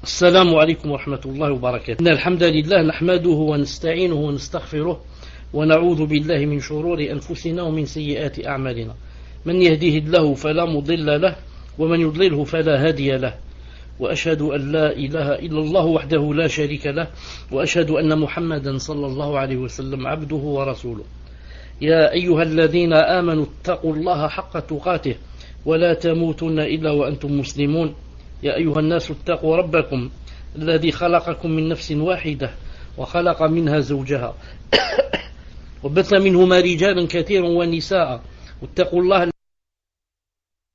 السلام عليكم ورحمة الله وبركاته. إن الحمد لله نحمده ونستعينه ونستغفره ونعوذ بالله من شرور أنفسنا ومن سيئات أعمالنا. من يهديه الله فلا مضل له ومن يضلله فلا هادي له. وأشهد أن لا إله إلا الله وحده لا شريك له وأشهد أن محمدا صلى الله عليه وسلم عبده ورسوله. يا أيها الذين آمنوا اتقوا الله حق تقاته ولا تموتن إلا وأنتم مسلمون. يا أيها الناس اتقوا ربكم الذي خلقكم من نفس واحدة وخلق منها زوجها وبث منهما رجالا كثيرا ونساء واتقوا الله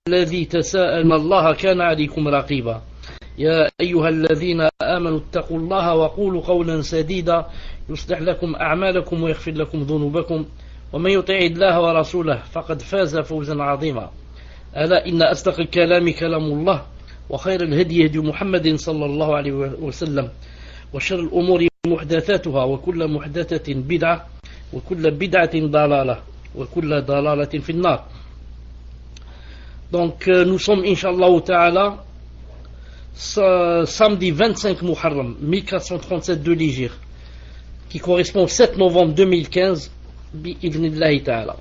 الذي تساءلون الله كان عليكم رقيبا. يا أيها الذين آمنوا اتقوا الله وقولوا قولا سديدا يصلح لكم أعمالكم ويغفر لكم ذنوبكم ومن يطع الله ورسوله فقد فاز فوزا عظيما. ألا إن أصدق الكلام كلام الله وخير الهدي هدي محمد صلى الله عليه وسلم وشر الأمور محدثاتها وكل محدثة بدعة وكل بدعة ضلالة وكل ضلالة في النار. Donc nous sommes Inch'Allah Ta'ala samedi 25 Muharram 1437 de l'Hijr qui correspond au 7 novembre 2015 bi'idhnillahi ta'ala.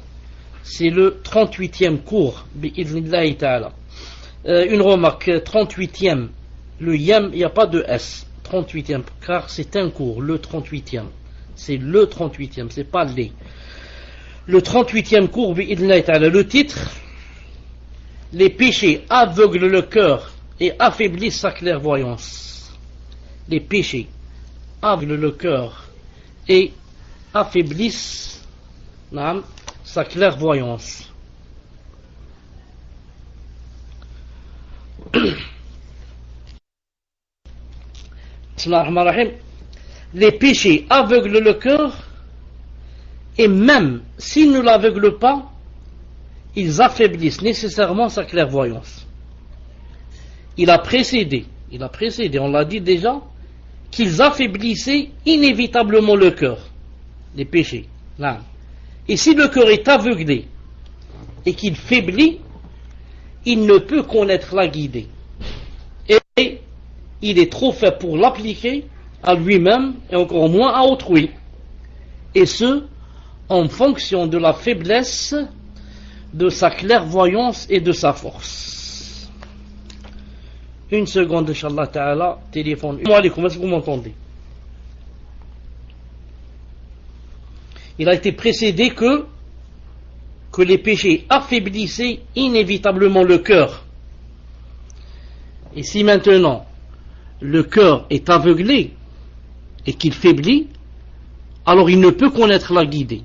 C'est le 38e cours bi'idhnillahi ta'ala. Une remarque, 38e, le yam, il n'y a pas de S, 38e, car c'est un cours, le 38e. C'est le 38e, c'est pas les. Le 38e cours, bi'idhnillahi ta'ala. Le titre, les péchés aveuglent le cœur et affaiblissent sa clairvoyance. Les péchés aveuglent le cœur et affaiblissent sa clairvoyance. Les péchés aveuglent le cœur et même s'ils ne l'aveuglent pas, ils affaiblissent nécessairement sa clairvoyance. Il a précédé, on l'a dit déjà, qu'ils affaiblissaient inévitablement le cœur, les péchés. Là. Et si le cœur est aveuglé et qu'il faiblit, il ne peut connaître la guidée. Et il est trop fait pour l'appliquer à lui-même et encore moins à autrui. Et ce, en fonction de la faiblesse de sa clairvoyance et de sa force. Une seconde, Inch'Allah Ta'ala, téléphone. Assalamu alaikum, est-ce que vous m'entendez? Il a été précédé que les péchés affaiblissaient inévitablement le cœur. Et si maintenant le cœur est aveuglé et qu'il faiblit, alors il ne peut connaître la guidée.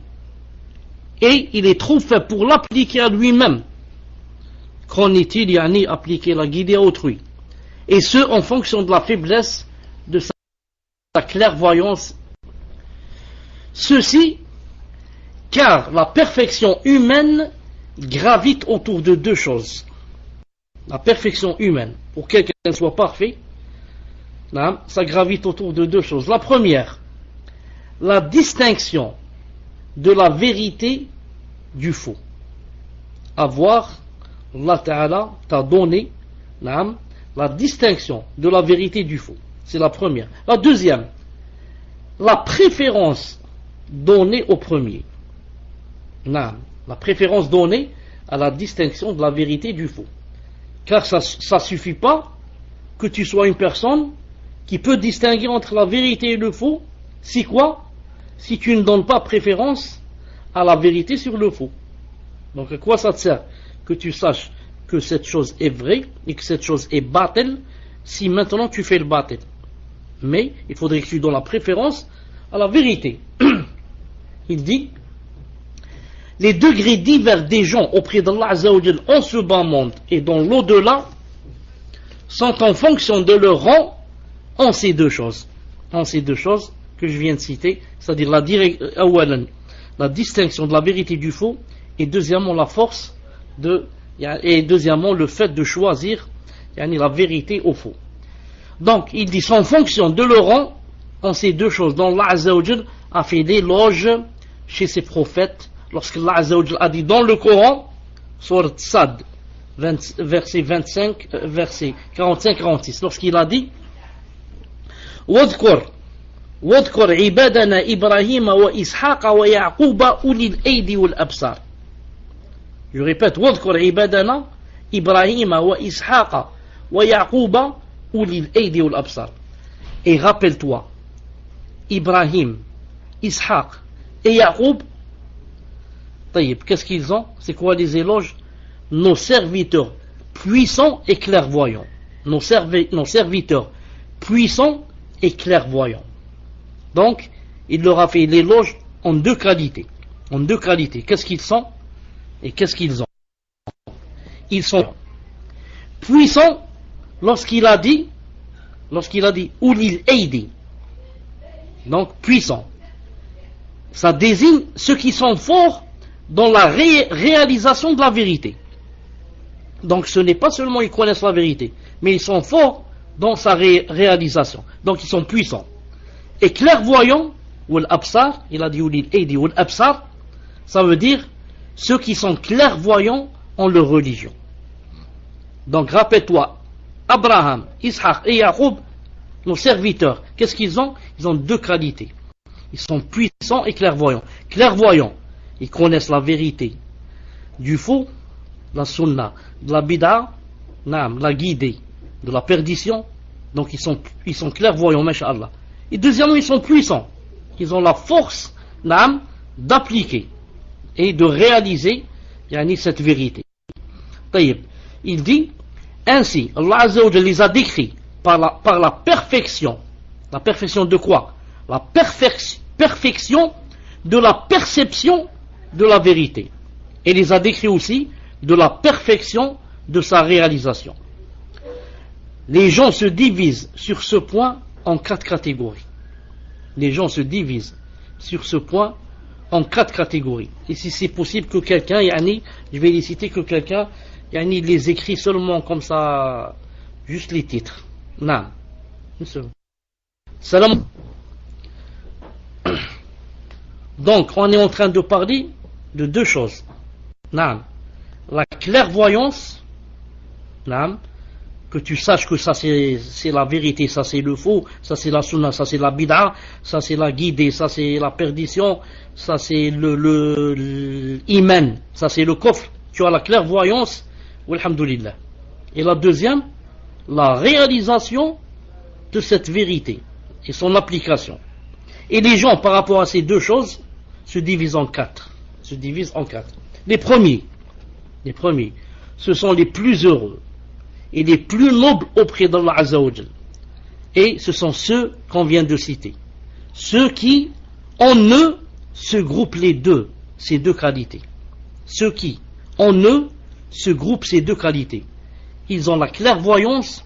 Et il est trop fait pour l'appliquer à lui-même. Qu'en est-il, yani appliquer la guidée à autrui? Et ce, en fonction de la faiblesse de sa clairvoyance. Ceci, car la perfection humaine gravite autour de deux choses. La perfection humaine, pour quelqu'un soit parfait, ça gravite autour de deux choses. La première, la distinction de la vérité du faux. Avoir, Allah Ta'ala t'a donné la distinction de la vérité du faux. C'est la première. La deuxième, la préférence donnée au premier. La préférence donnée à la distinction de la vérité du faux. Car ça ne suffit pas que tu sois une personne qui peut distinguer entre la vérité et le faux. Si quoi? Si tu ne donnes pas préférence à la vérité sur le faux. Donc à quoi ça te sert que tu saches que cette chose est vraie et que cette chose est batel si maintenant tu fais le batel? Mais il faudrait que tu donnes la préférence à la vérité. Il dit: les degrés divers des gens auprès d'Allah Azza wa Jal en ce bas monde et dans l'au-delà sont en fonction de leur rang en ces deux choses. En ces deux choses que je viens de citer, c'est-à-dire la distinction de la vérité du faux et deuxièmement la force et deuxièmement le fait de choisir la vérité au faux. Donc il dit en fonction de leur rang en ces deux choses dont Allah Azza wa Jal a fait l'éloge chez ses prophètes. Lorsqu'Allah Azza wa Jal a dit dans le Coran, Surat Sad, verset 45, verset 45-46, lorsqu'il a dit واذكر عبادنا إبراهيم وإسحاق ويعقوب أولي الأيدي والأبصار. Je répète, واذكر عبادنا إبراهيم وإسحاق ويعقوب أولي الأيدي والأبصار. Et rappelle-toi, Ibrahim, Ishaq et Yaqub, Taïb, qu'est-ce qu'ils ont? C'est quoi les éloges? Nos serviteurs puissants et clairvoyants. Nos serviteurs puissants et clairvoyants. Donc, il leur a fait l'éloge en deux qualités. En deux qualités. Qu'est-ce qu'ils sont et qu'est-ce qu'ils ont? Ils sont puissants lorsqu'il a dit Ulil Aidi. Donc, puissants. Ça désigne ceux qui sont forts dans la réalisation de la vérité. Donc, ce n'est pas seulement ils connaissent la vérité, mais ils sont forts dans sa réalisation. Donc, ils sont puissants. Et clairvoyants, ou l'absar, il a dit Ulil Aidi ou l'absar, ça veut dire ceux qui sont clairvoyants en leur religion. Donc, rappelle-toi, Abraham, Ishaq et Yaqub, nos serviteurs, qu'est-ce qu'ils ont? Ils ont deux qualités. Ils sont puissants et clairvoyants. Clairvoyants, ils connaissent la vérité du faux, la sunna, de la bid'a, la guidée, de la perdition. Donc ils sont clairvoyants, masha'Allah. Et deuxièmement, ils sont puissants. Ils ont la force d'appliquer et de réaliser cette vérité. Taïb. Il dit, ainsi, Allah Azza wa Jalla les a décrits par la perfection. La perfection de quoi? La perfection de la perception de la vérité. Et les a décrits aussi de la perfection de sa réalisation. Les gens se divisent sur ce point en quatre catégories. Les gens se divisent sur ce point en quatre catégories. Et si c'est possible que quelqu'un, je vais les citer, que quelqu'un les écrit seulement comme ça, juste les titres. Non. Salam. Donc, on est en train de parler de deux choses. Non. La clairvoyance, non, que tu saches que ça c'est la vérité, ça c'est le faux, ça c'est la sunna, ça c'est la bid'a, ça c'est la guidée, ça c'est la perdition, ça c'est le iman, ça c'est le kofr. Tu as la clairvoyance, alhamdulillah. Et la deuxième, la réalisation de cette vérité et son application. Et les gens, par rapport à ces deux choses, se divisent en quatre. Les premiers, ce sont les plus heureux et les plus nobles auprès d'Allah Azza wa Jal. Et ce sont ceux qu'on vient de citer. Ceux qui, en eux, se groupent ces deux qualités. Ceux qui, en eux, se groupent ces deux qualités. Ils ont la clairvoyance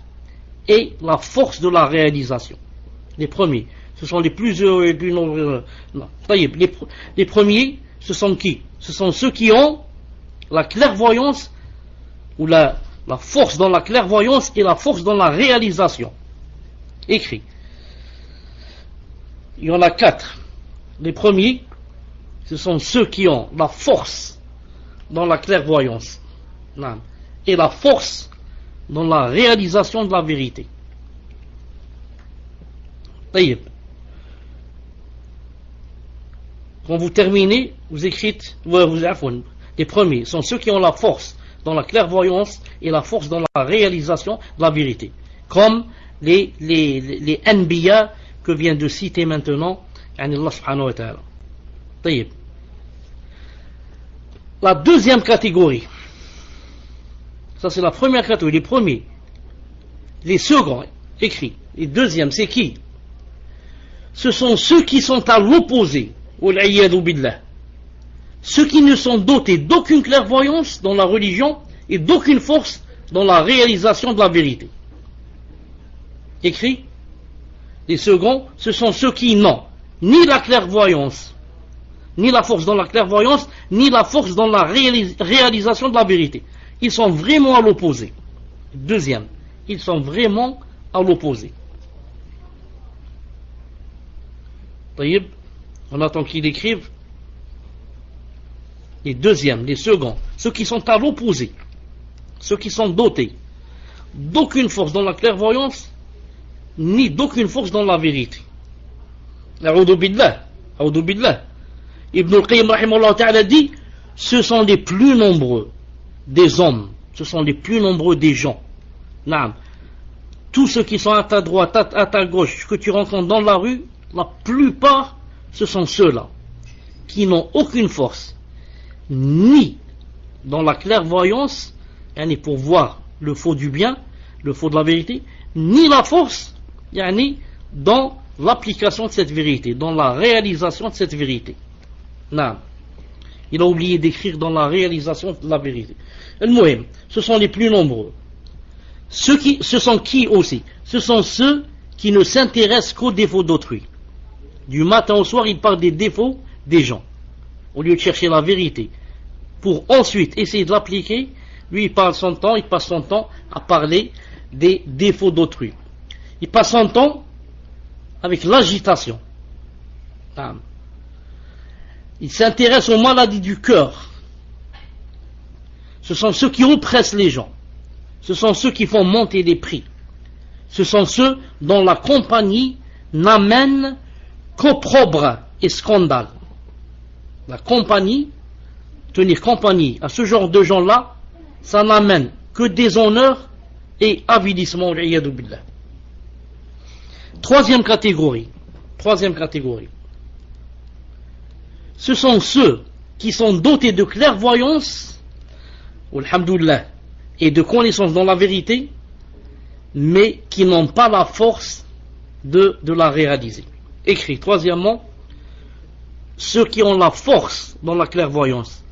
et la force de la réalisation. Les premiers, ce sont les plus heureux et les plus nombreux. Les premiers, ce sont qui? Ce sont ceux qui ont la clairvoyance ou la force dans la clairvoyance et la force dans la réalisation. Écrit. Il y en a quatre. Les premiers, ce sont ceux qui ont la force dans la clairvoyance et la force dans la réalisation de la vérité. Taïb. Quand vous terminez, vous écrivez, les premiers sont ceux qui ont la force dans la clairvoyance et la force dans la réalisation de la vérité. Comme les Anbiya que vient de citer maintenant Allah subhanahu wa ta'ala. Taïb. La deuxième catégorie, ça c'est la première catégorie, les premiers. Les seconds, écrit. Les deuxièmes, c'est qui? Ce sont ceux qui sont à l'opposé. Ceux qui ne sont dotés d'aucune clairvoyance dans la religion et d'aucune force dans la réalisation de la vérité. Écrit. Les seconds, ce sont ceux qui n'ont ni la clairvoyance, ni la force dans la clairvoyance, ni la force dans la réalisation de la vérité. Ils sont vraiment à l'opposé. Deuxième, ils sont vraiment à l'opposé. Taïb, on attend qu'ils écrivent les deuxièmes, les seconds, ceux qui sont à l'opposé, ceux qui sont dotés d'aucune force dans la clairvoyance ni d'aucune force dans la vérité. A'udhu billah. A'udhu billah. Ibn al-Qayyim rahimahullah ta'ala dit, ce sont les plus nombreux des hommes, ce sont les plus nombreux des gens. Naam. Tous ceux qui sont à ta droite, à ta gauche, que tu rencontres dans la rue, la plupart, ce sont ceux-là qui n'ont aucune force, ni dans la clairvoyance, yani pour voir le faux du bien, le faux de la vérité, ni la force, yani dans l'application de cette vérité, dans la réalisation de cette vérité. Non. Il a oublié d'écrire dans la réalisation de la vérité. Al-Muhim, ce sont les plus nombreux. Ce sont qui aussi? Ce sont ceux qui ne s'intéressent qu'aux défauts d'autrui. Du matin au soir, ils parlent des défauts des gens, au lieu de chercher la vérité. Pour ensuite essayer de l'appliquer, lui il passe son temps à parler des défauts d'autrui. Il passe son temps avec l'agitation. Il s'intéresse aux maladies du cœur. Ce sont ceux qui oppressent les gens. Ce sont ceux qui font monter les prix. Ce sont ceux dont la compagnie n'amène qu'opprobre et scandale. La compagnie, tenir compagnie à ce genre de gens-là, ça n'amène que déshonneur et avilissement. Troisième catégorie. Ce sont ceux qui sont dotés de clairvoyance, alhamdoulilah, et de connaissance dans la vérité, mais qui n'ont pas la force de la réaliser. Écrit. Troisièmement, ceux qui ont la force dans la clairvoyance,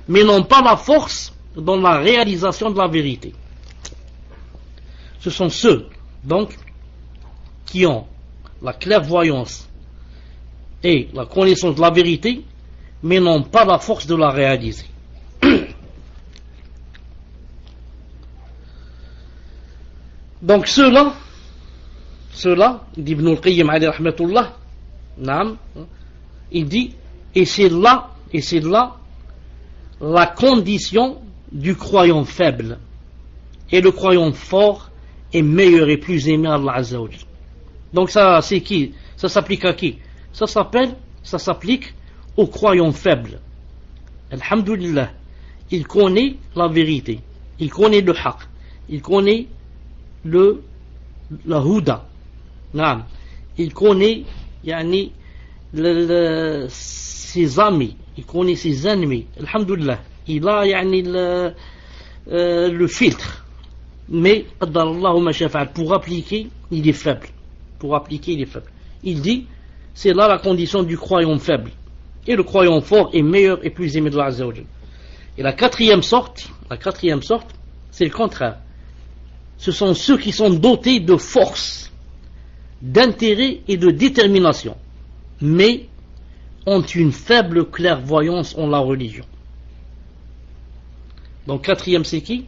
mais n'ont pas la force dans la réalisation de la vérité. Ce sont ceux, donc, qui ont la clairvoyance et la connaissance de la vérité, mais n'ont pas la force de la réaliser. Donc ceux-là, d'Ibn al-Qayyim alayhi rahmatullah, il dit, et c'est là la condition du croyant faible. Et le croyant fort est meilleur et plus aimé à Allah Azza wa Jal. Donc ça, c'est qui? Ça s'applique à qui? Ça s'applique aux croyants faibles. Alhamdulillah, il connaît la vérité, il connaît le haqq, il connaît la huda. Il connaît ses amis, il connaît ses ennemis. Alhamdulillah, il a le filtre. Mais pour appliquer, il est faible. Il dit, c'est là la condition du croyant faible. Et le croyant fort est meilleur et plus aimé de Allah Azza wa Jal. Et la quatrième sorte, c'est le contraire. Ce sont ceux qui sont dotés de force, d'intérêt et de détermination, mais ont une faible clairvoyance en la religion. Donc quatrième, c'est qui?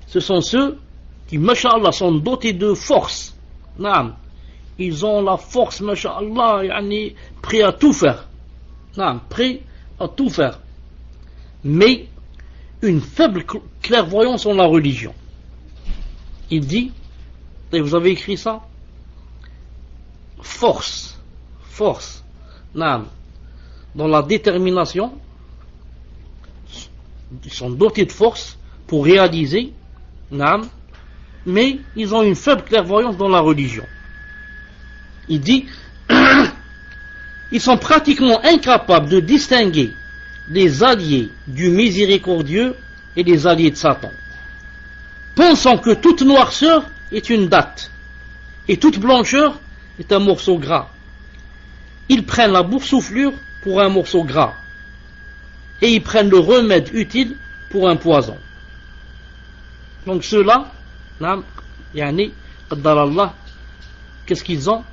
Ce sont ceux qui, masha'Allah, sont dotés de force. Ils ont la force, masha'Allah, prêts à tout faire. Mais une faible clairvoyance en la religion. Il dit, et vous avez écrit ça, force, dans la détermination, ils sont dotés de force pour réaliser, mais ils ont une faible clairvoyance dans la religion. Il dit, ils sont pratiquement incapables de distinguer les alliés du miséricordieux et les alliés de Satan, pensant que toute noirceur est une date et toute blancheur est un morceau gras. Ils prennent la boursouflure pour un morceau gras et ils prennent le remède utile pour un poison. Donc ceux-là, qu'est-ce qu'ils ont?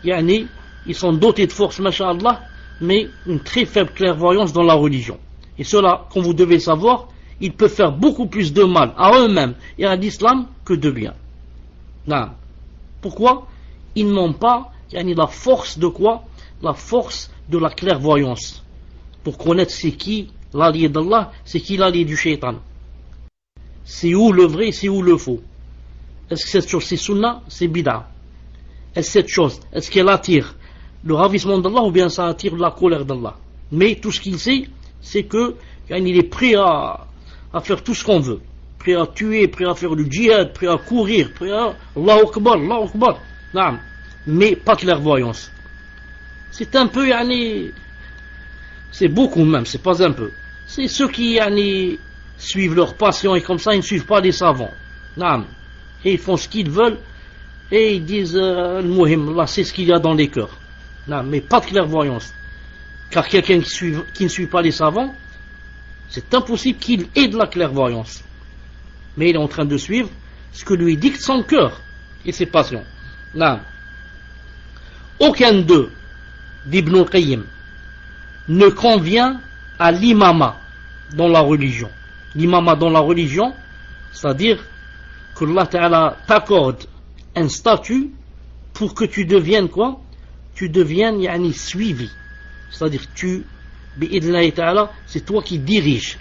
Ils sont dotés de force, masha'Allah, mais une très faible clairvoyance dans la religion. Et ceux-là, comme vous devez savoir, ils peuvent faire beaucoup plus de mal à eux-mêmes et à l'islam que de bien. Pourquoi? Ils n'ont pas la force de quoi? La force de la clairvoyance. Pour connaître c'est qui l'allié d'Allah, c'est qui l'allié du shaitan. C'est où le vrai, c'est où le faux. Est-ce que cette chose c'est sunna, c'est bid'a? cette chose, est-ce qu'elle attire le ravissement d'Allah ou bien ça attire la colère d'Allah? Mais tout ce qu'il sait, c'est que il est prêt à faire tout ce qu'on veut, prêt à tuer, prêt à faire du djihad, prêt à courir, prêt à Allahu Akbar, Allahu Akbar, naam, mais pas clairvoyance. C'est un peu, c'est beaucoup même, c'est pas un peu. C'est ceux qui suivent leur passion et comme ça ils ne suivent pas les savants, naam, et ils font ce qu'ils veulent et ils disent al-muhim, là c'est ce qu'il y a dans les cœurs, naam, mais pas de clairvoyance. Car quelqu'un qui ne suit pas les savants, c'est impossible qu'il ait de la clairvoyance. Mais il est en train de suivre ce que lui dicte son cœur et ses passions. Non. Aucun d'eux, d'Ibn al-Qayyim, ne convient à l'imama dans la religion. L'imama dans la religion, c'est-à-dire que Allah Ta'ala t'accorde un statut pour que tu deviennes quoi? Tu deviennes suivi. C'est-à-dire c'est toi qui diriges.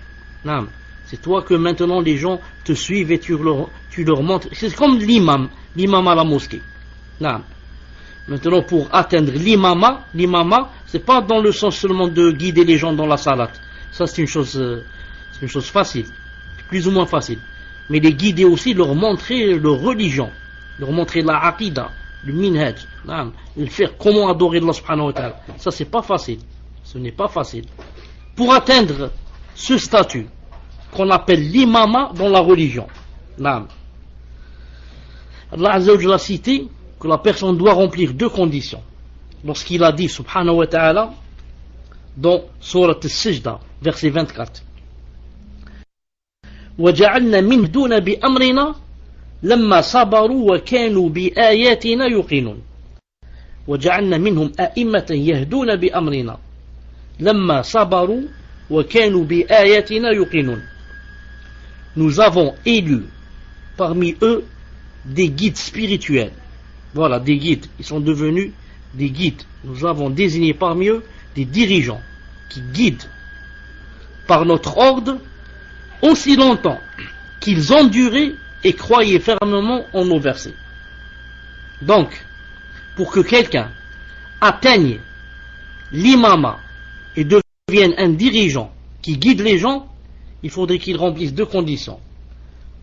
C'est toi que maintenant les gens te suivent et tu leur montres. C'est comme l'imam à la mosquée. Maintenant pour atteindre l'imama, c'est pas dans le sens seulement de guider les gens dans la salate. Ça c'est une chose facile, plus ou moins facile. Mais les guider aussi, leur montrer leur religion, leur montrer la aqida, le minhaj, le faire comment adorer Allah subhanahu wa ta'ala. Ça c'est pas facile. Ce n'est pas facile. Pour atteindre ce statut qu'on appelle l'imama dans la religion, Allah Azza wa Jalla a cité que la personne doit remplir deux conditions. Lorsqu'il a dit subhanahu wa ta'ala dans Surat al-Sajda, verset 24, وَجَعَلْنَا مِنْ دُونَ بِأَمْرِنَا لَمَّا صَبَرُوا وَكَانُوا بِآيَاتِنَا يُقِنُونَ وَجَعَلْنَا مِنْهُمْ أَئِمَّةً يَهْدُونَ بِأَمْرِنَا لَمَّا صَبَرُوا وَكَانُوا بِآيَاتِنَا يُقِنُونَ. Nous avons élu parmi eux des guides spirituels. Voilà, des guides. Ils sont devenus des guides. Nous avons désigné parmi eux des dirigeants qui guident par notre ordre aussi longtemps qu'ils enduraient et croyaient fermement en nos versets. Donc, pour que quelqu'un atteigne l'imama et devienne un dirigeant qui guide les gens, il faudrait qu'il remplisse deux conditions.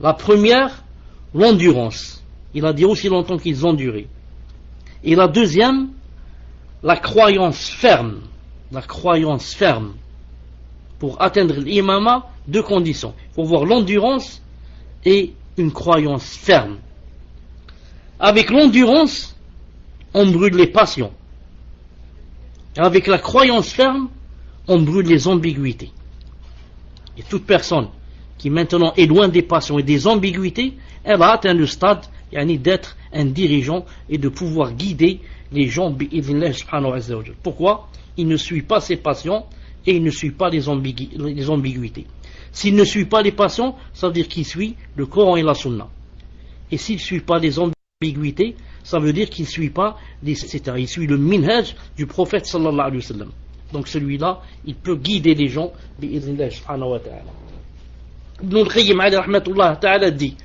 La première, l'endurance. Il a dit aussi longtemps qu'ils enduraient. Et la deuxième, la croyance ferme. La croyance ferme. Pour atteindre l'imama, deux conditions. Il faut voir l'endurance et une croyance ferme. Avec l'endurance, on brûle les passions. Et avec la croyance ferme, on brûle les ambiguïtés. Et toute personne qui maintenant est loin des passions et des ambiguïtés, elle a atteint le stade d'être un dirigeant et de pouvoir guider les gens. Pourquoi? Il ne suit pas ses passions et il ne suit pas les ambiguïtés. S'il ne suit pas les passions, ça veut dire qu'il suit le Coran et la Sunna. Et s'il ne suit pas les ambiguïtés, ça veut dire qu'il ne suit pas etc. Il suit le minhaj du prophète sallallahu alayhi wa sallam. Donc celui-là, il peut guider les gens bi'idhnillah subhanahu wa ta'ala. Ibn al-Qayyim alayhi rahmatullah ta'ala dit,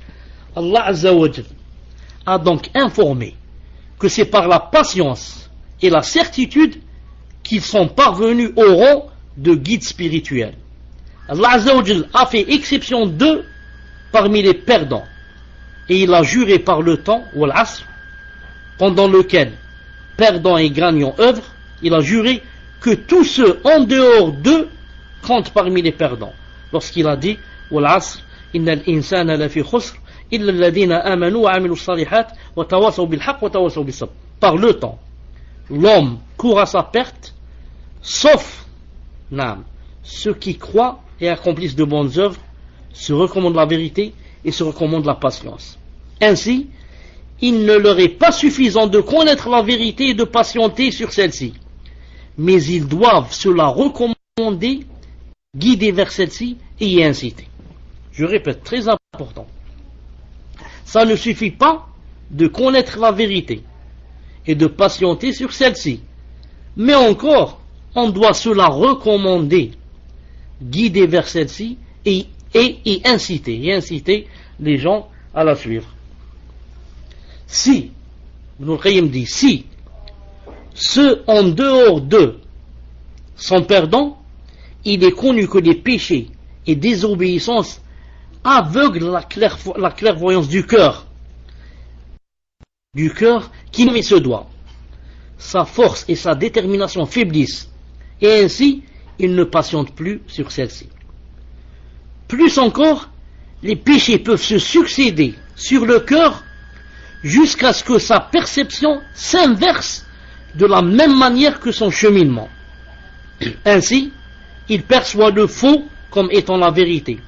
Allah Azza wa Jal a donc informé que c'est par la patience et la certitude qu'ils sont parvenus au rang de guide spirituel. Allah Azza wa Jal a fait exception d'eux parmi les perdants. Et il a juré par le temps, ou l'asr, pendant lequel perdants et gagnants œuvrent, il a juré que tous ceux en dehors d'eux comptent parmi les perdants. Lorsqu'il a dit, ou l'asr, innal insana lafi khusr, illa alladhina amanu wa amilu salihat, wa tawasaw bil haqq wa tawasaw bis sabr. Par le temps, l'homme court à sa perte, sauf ceux qui croient et accomplissent de bonnes œuvres, se recommandent la vérité et se recommandent la patience. Ainsi, il ne leur est pas suffisant de connaître la vérité et de patienter sur celle-ci, mais ils doivent se la recommander, guider vers celle-ci et y inciter. Je répète, très important. Ça ne suffit pas de connaître la vérité et de patienter sur celle-ci, mais encore, on doit se la recommander, guider vers celle-ci et y inciter les gens à la suivre. Si Ibn al-Qayyim dit, si ceux en dehors d'eux sont perdants, il est connu que les péchés et désobéissances aveuglent la clairvoyance du cœur qui met ce doigt. Sa force et sa détermination faiblissent, et ainsi il ne patiente plus sur celle-ci. Plus encore, les péchés peuvent se succéder sur le cœur jusqu'à ce que sa perception s'inverse de la même manière que son cheminement. Ainsi, il perçoit le faux comme étant la vérité,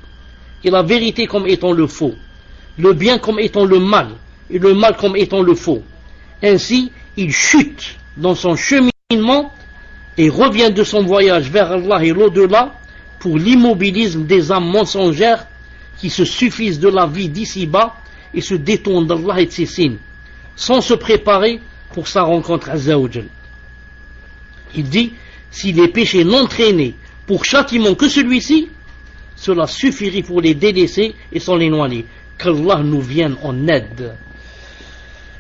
et la vérité comme étant le faux, le bien comme étant le mal, et le mal comme étant le faux. Ainsi, il chute dans son cheminement et revient de son voyage vers Allah et l'au-delà pour l'immobilisme des âmes mensongères qui se suffisent de la vie d'ici-bas et se détournent d'Allah et de ses signes, sans se préparer pour sa rencontre Azza wa Jal. Il dit, si les péchés n'entraînaient pour châtiment que celui-ci, cela suffirait pour les délaisser et s'en éloigner. Qu'Allah nous vienne en aide.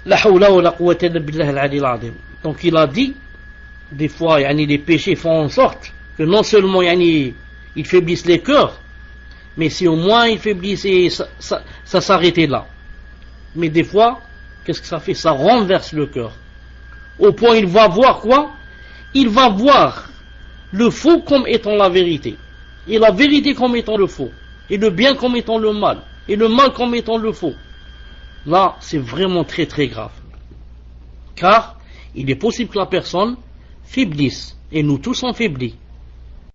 La hawla wa la quwwata illa billah al-ali al-azim. Donc il a dit, des fois les péchés font en sorte que non seulement ils faiblissent les cœurs, mais si au moins ils faiblissaient, ça s'arrêtait là. Mais des fois, qu'est-ce que ça fait? Ça renverse le cœur. Au point il va voir quoi? Il va voir le faux comme étant la vérité, et la vérité comme étant le faux, et le bien comme étant le mal, et le mal comme étant le faux. Là, c'est vraiment très très grave. Car il est possible que la personne faiblisse, et nous tous on faiblit.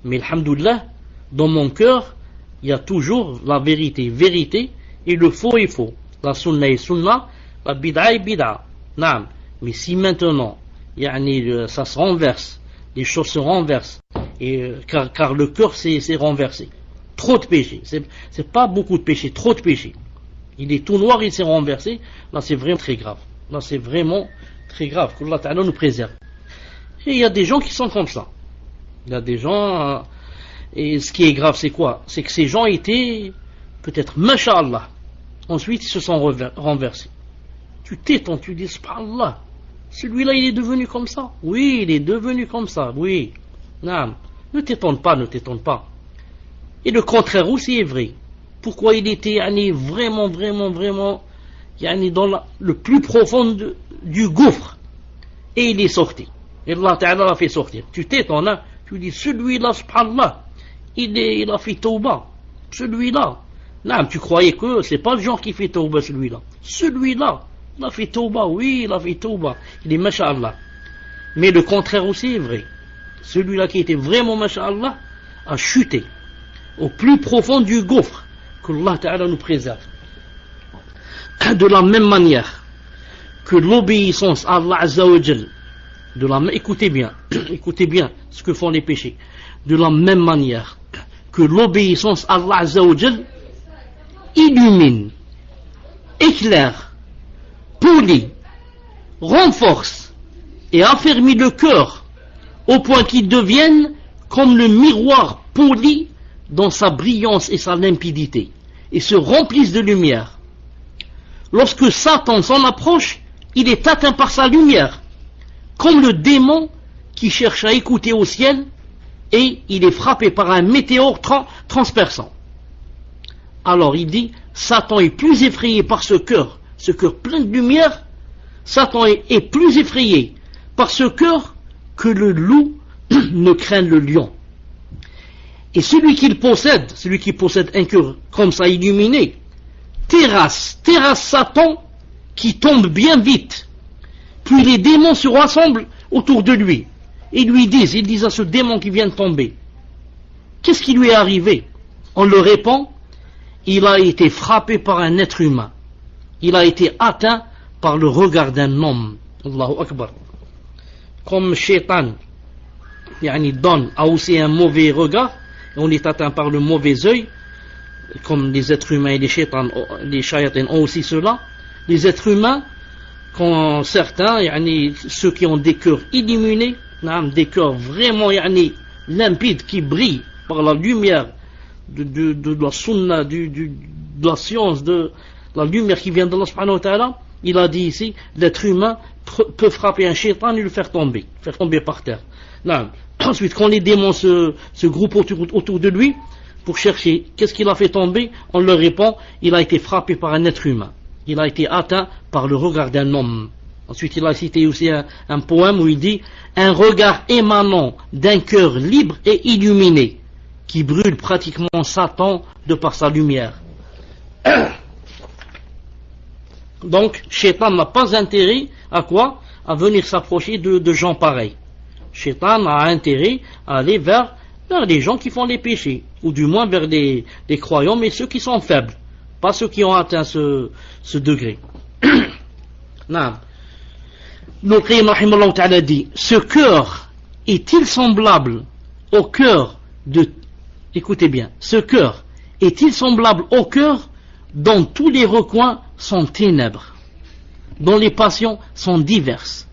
Mais alhamdoulilah, dans mon cœur, il y a toujours la vérité, vérité, et le faux est faux. La sunna est sunna, la bid'a est bid'a. Naam. Mais si maintenant, ça se renverse, les choses se renversent, et, car le cœur s'est renversé. Trop de péchés. C'est pas beaucoup de péchés, trop de péchés. Il est tout noir, il s'est renversé. Là, c'est vraiment très grave. Là, c'est vraiment très grave. Qu'Allah Ta'ala nous préserve. Et il y a des gens qui sont comme ça. Il y a des gens... et ce qui est grave, c'est quoi? C'est que ces gens étaient peut-être masha'Allah. Ensuite, ils se sont renversés. Tu t'étonnes, tu dis subhanallah. Celui-là, il est devenu comme ça. Oui, il est devenu comme ça. Oui. Non. Ne t'étonne pas, ne t'étonne pas. Et le contraire aussi est vrai. Pourquoi il était vraiment dans le plus profond du gouffre. Et il est sorti. Et Allah Ta'ala l'a fait sortir. Tu t'étonnes, hein? Tu dis, celui-là, subhanallah, il a fait tauba. Celui-là. Non, tu croyais que c'est pas le genre qui fait tauba, celui-là. Celui-là, il a fait tauba, oui, il a fait tauba. Il est masha'Allah. Mais le contraire aussi est vrai. Celui-là qui était vraiment masha'Allah a chuté au plus profond du gouffre. Que Allah Ta'ala nous préserve. De la même manière que l'obéissance à Allah Azza wa Jal, écoutez bien ce que font les péchés. De la même manière que l'obéissance à Allah Azza wa Jal illumine, éclaire, polit, renforce et affermit le cœur au point qu'il devienne comme le miroir poli dans sa brillance et sa limpidité et se remplisse de lumière. Lorsque Satan s'en approche, il est atteint par sa lumière, comme le démon qui cherche à écouter au ciel, et il est frappé par un météore transperçant. Alors il dit, Satan est plus effrayé par ce cœur plein de lumière. Satan est plus effrayé par ce cœur que le loup ne craint le lion. Et celui qui possède un cœur comme ça illuminé, terrasse Satan qui tombe bien vite. Puis les démons se rassemblent autour de lui. Et ils disent à ce démon qui vient de tomber, qu'est-ce qui lui est arrivé? On le répond, il a été frappé par un être humain. Il a été atteint par le regard d'un homme. Allahu Akbar. Comme Shaitan donne a aussi un mauvais regard, on est atteint par le mauvais œil, comme les êtres humains et les shayatins ont aussi cela. Les êtres humains, quand certains, ceux qui ont des cœurs illuminés, des cœurs vraiment limpides, qui brillent par la lumière de la sunna, de la science, de la lumière qui vient d'Allah subhanahu wa ta'ala, il a dit ici, l'être humain peut frapper un shaitan et le faire tomber par terre. Non. Ensuite, quand les démons se groupent autour de lui, pour chercher qu'est-ce qu'il a fait tomber, on leur répond, il a été frappé par un être humain. Il a été atteint par le regard d'un homme. Ensuite, il a cité aussi un poème où il dit, un regard émanant d'un cœur libre et illuminé, qui brûle pratiquement Satan de par sa lumière. Donc, Shaitan n'a pas intérêt à quoi? À venir s'approcher de gens pareils. Shaitan a intérêt à aller vers les gens qui font les péchés, ou du moins vers les croyants, mais ceux qui sont faibles, pas ceux qui ont atteint ce degré. Donc, Rahimahullah dit, ce cœur est-il semblable au cœur de... Écoutez bien, ce cœur est-il semblable au cœur dont tous les recoins sont ténèbres, dont les passions sont diverses,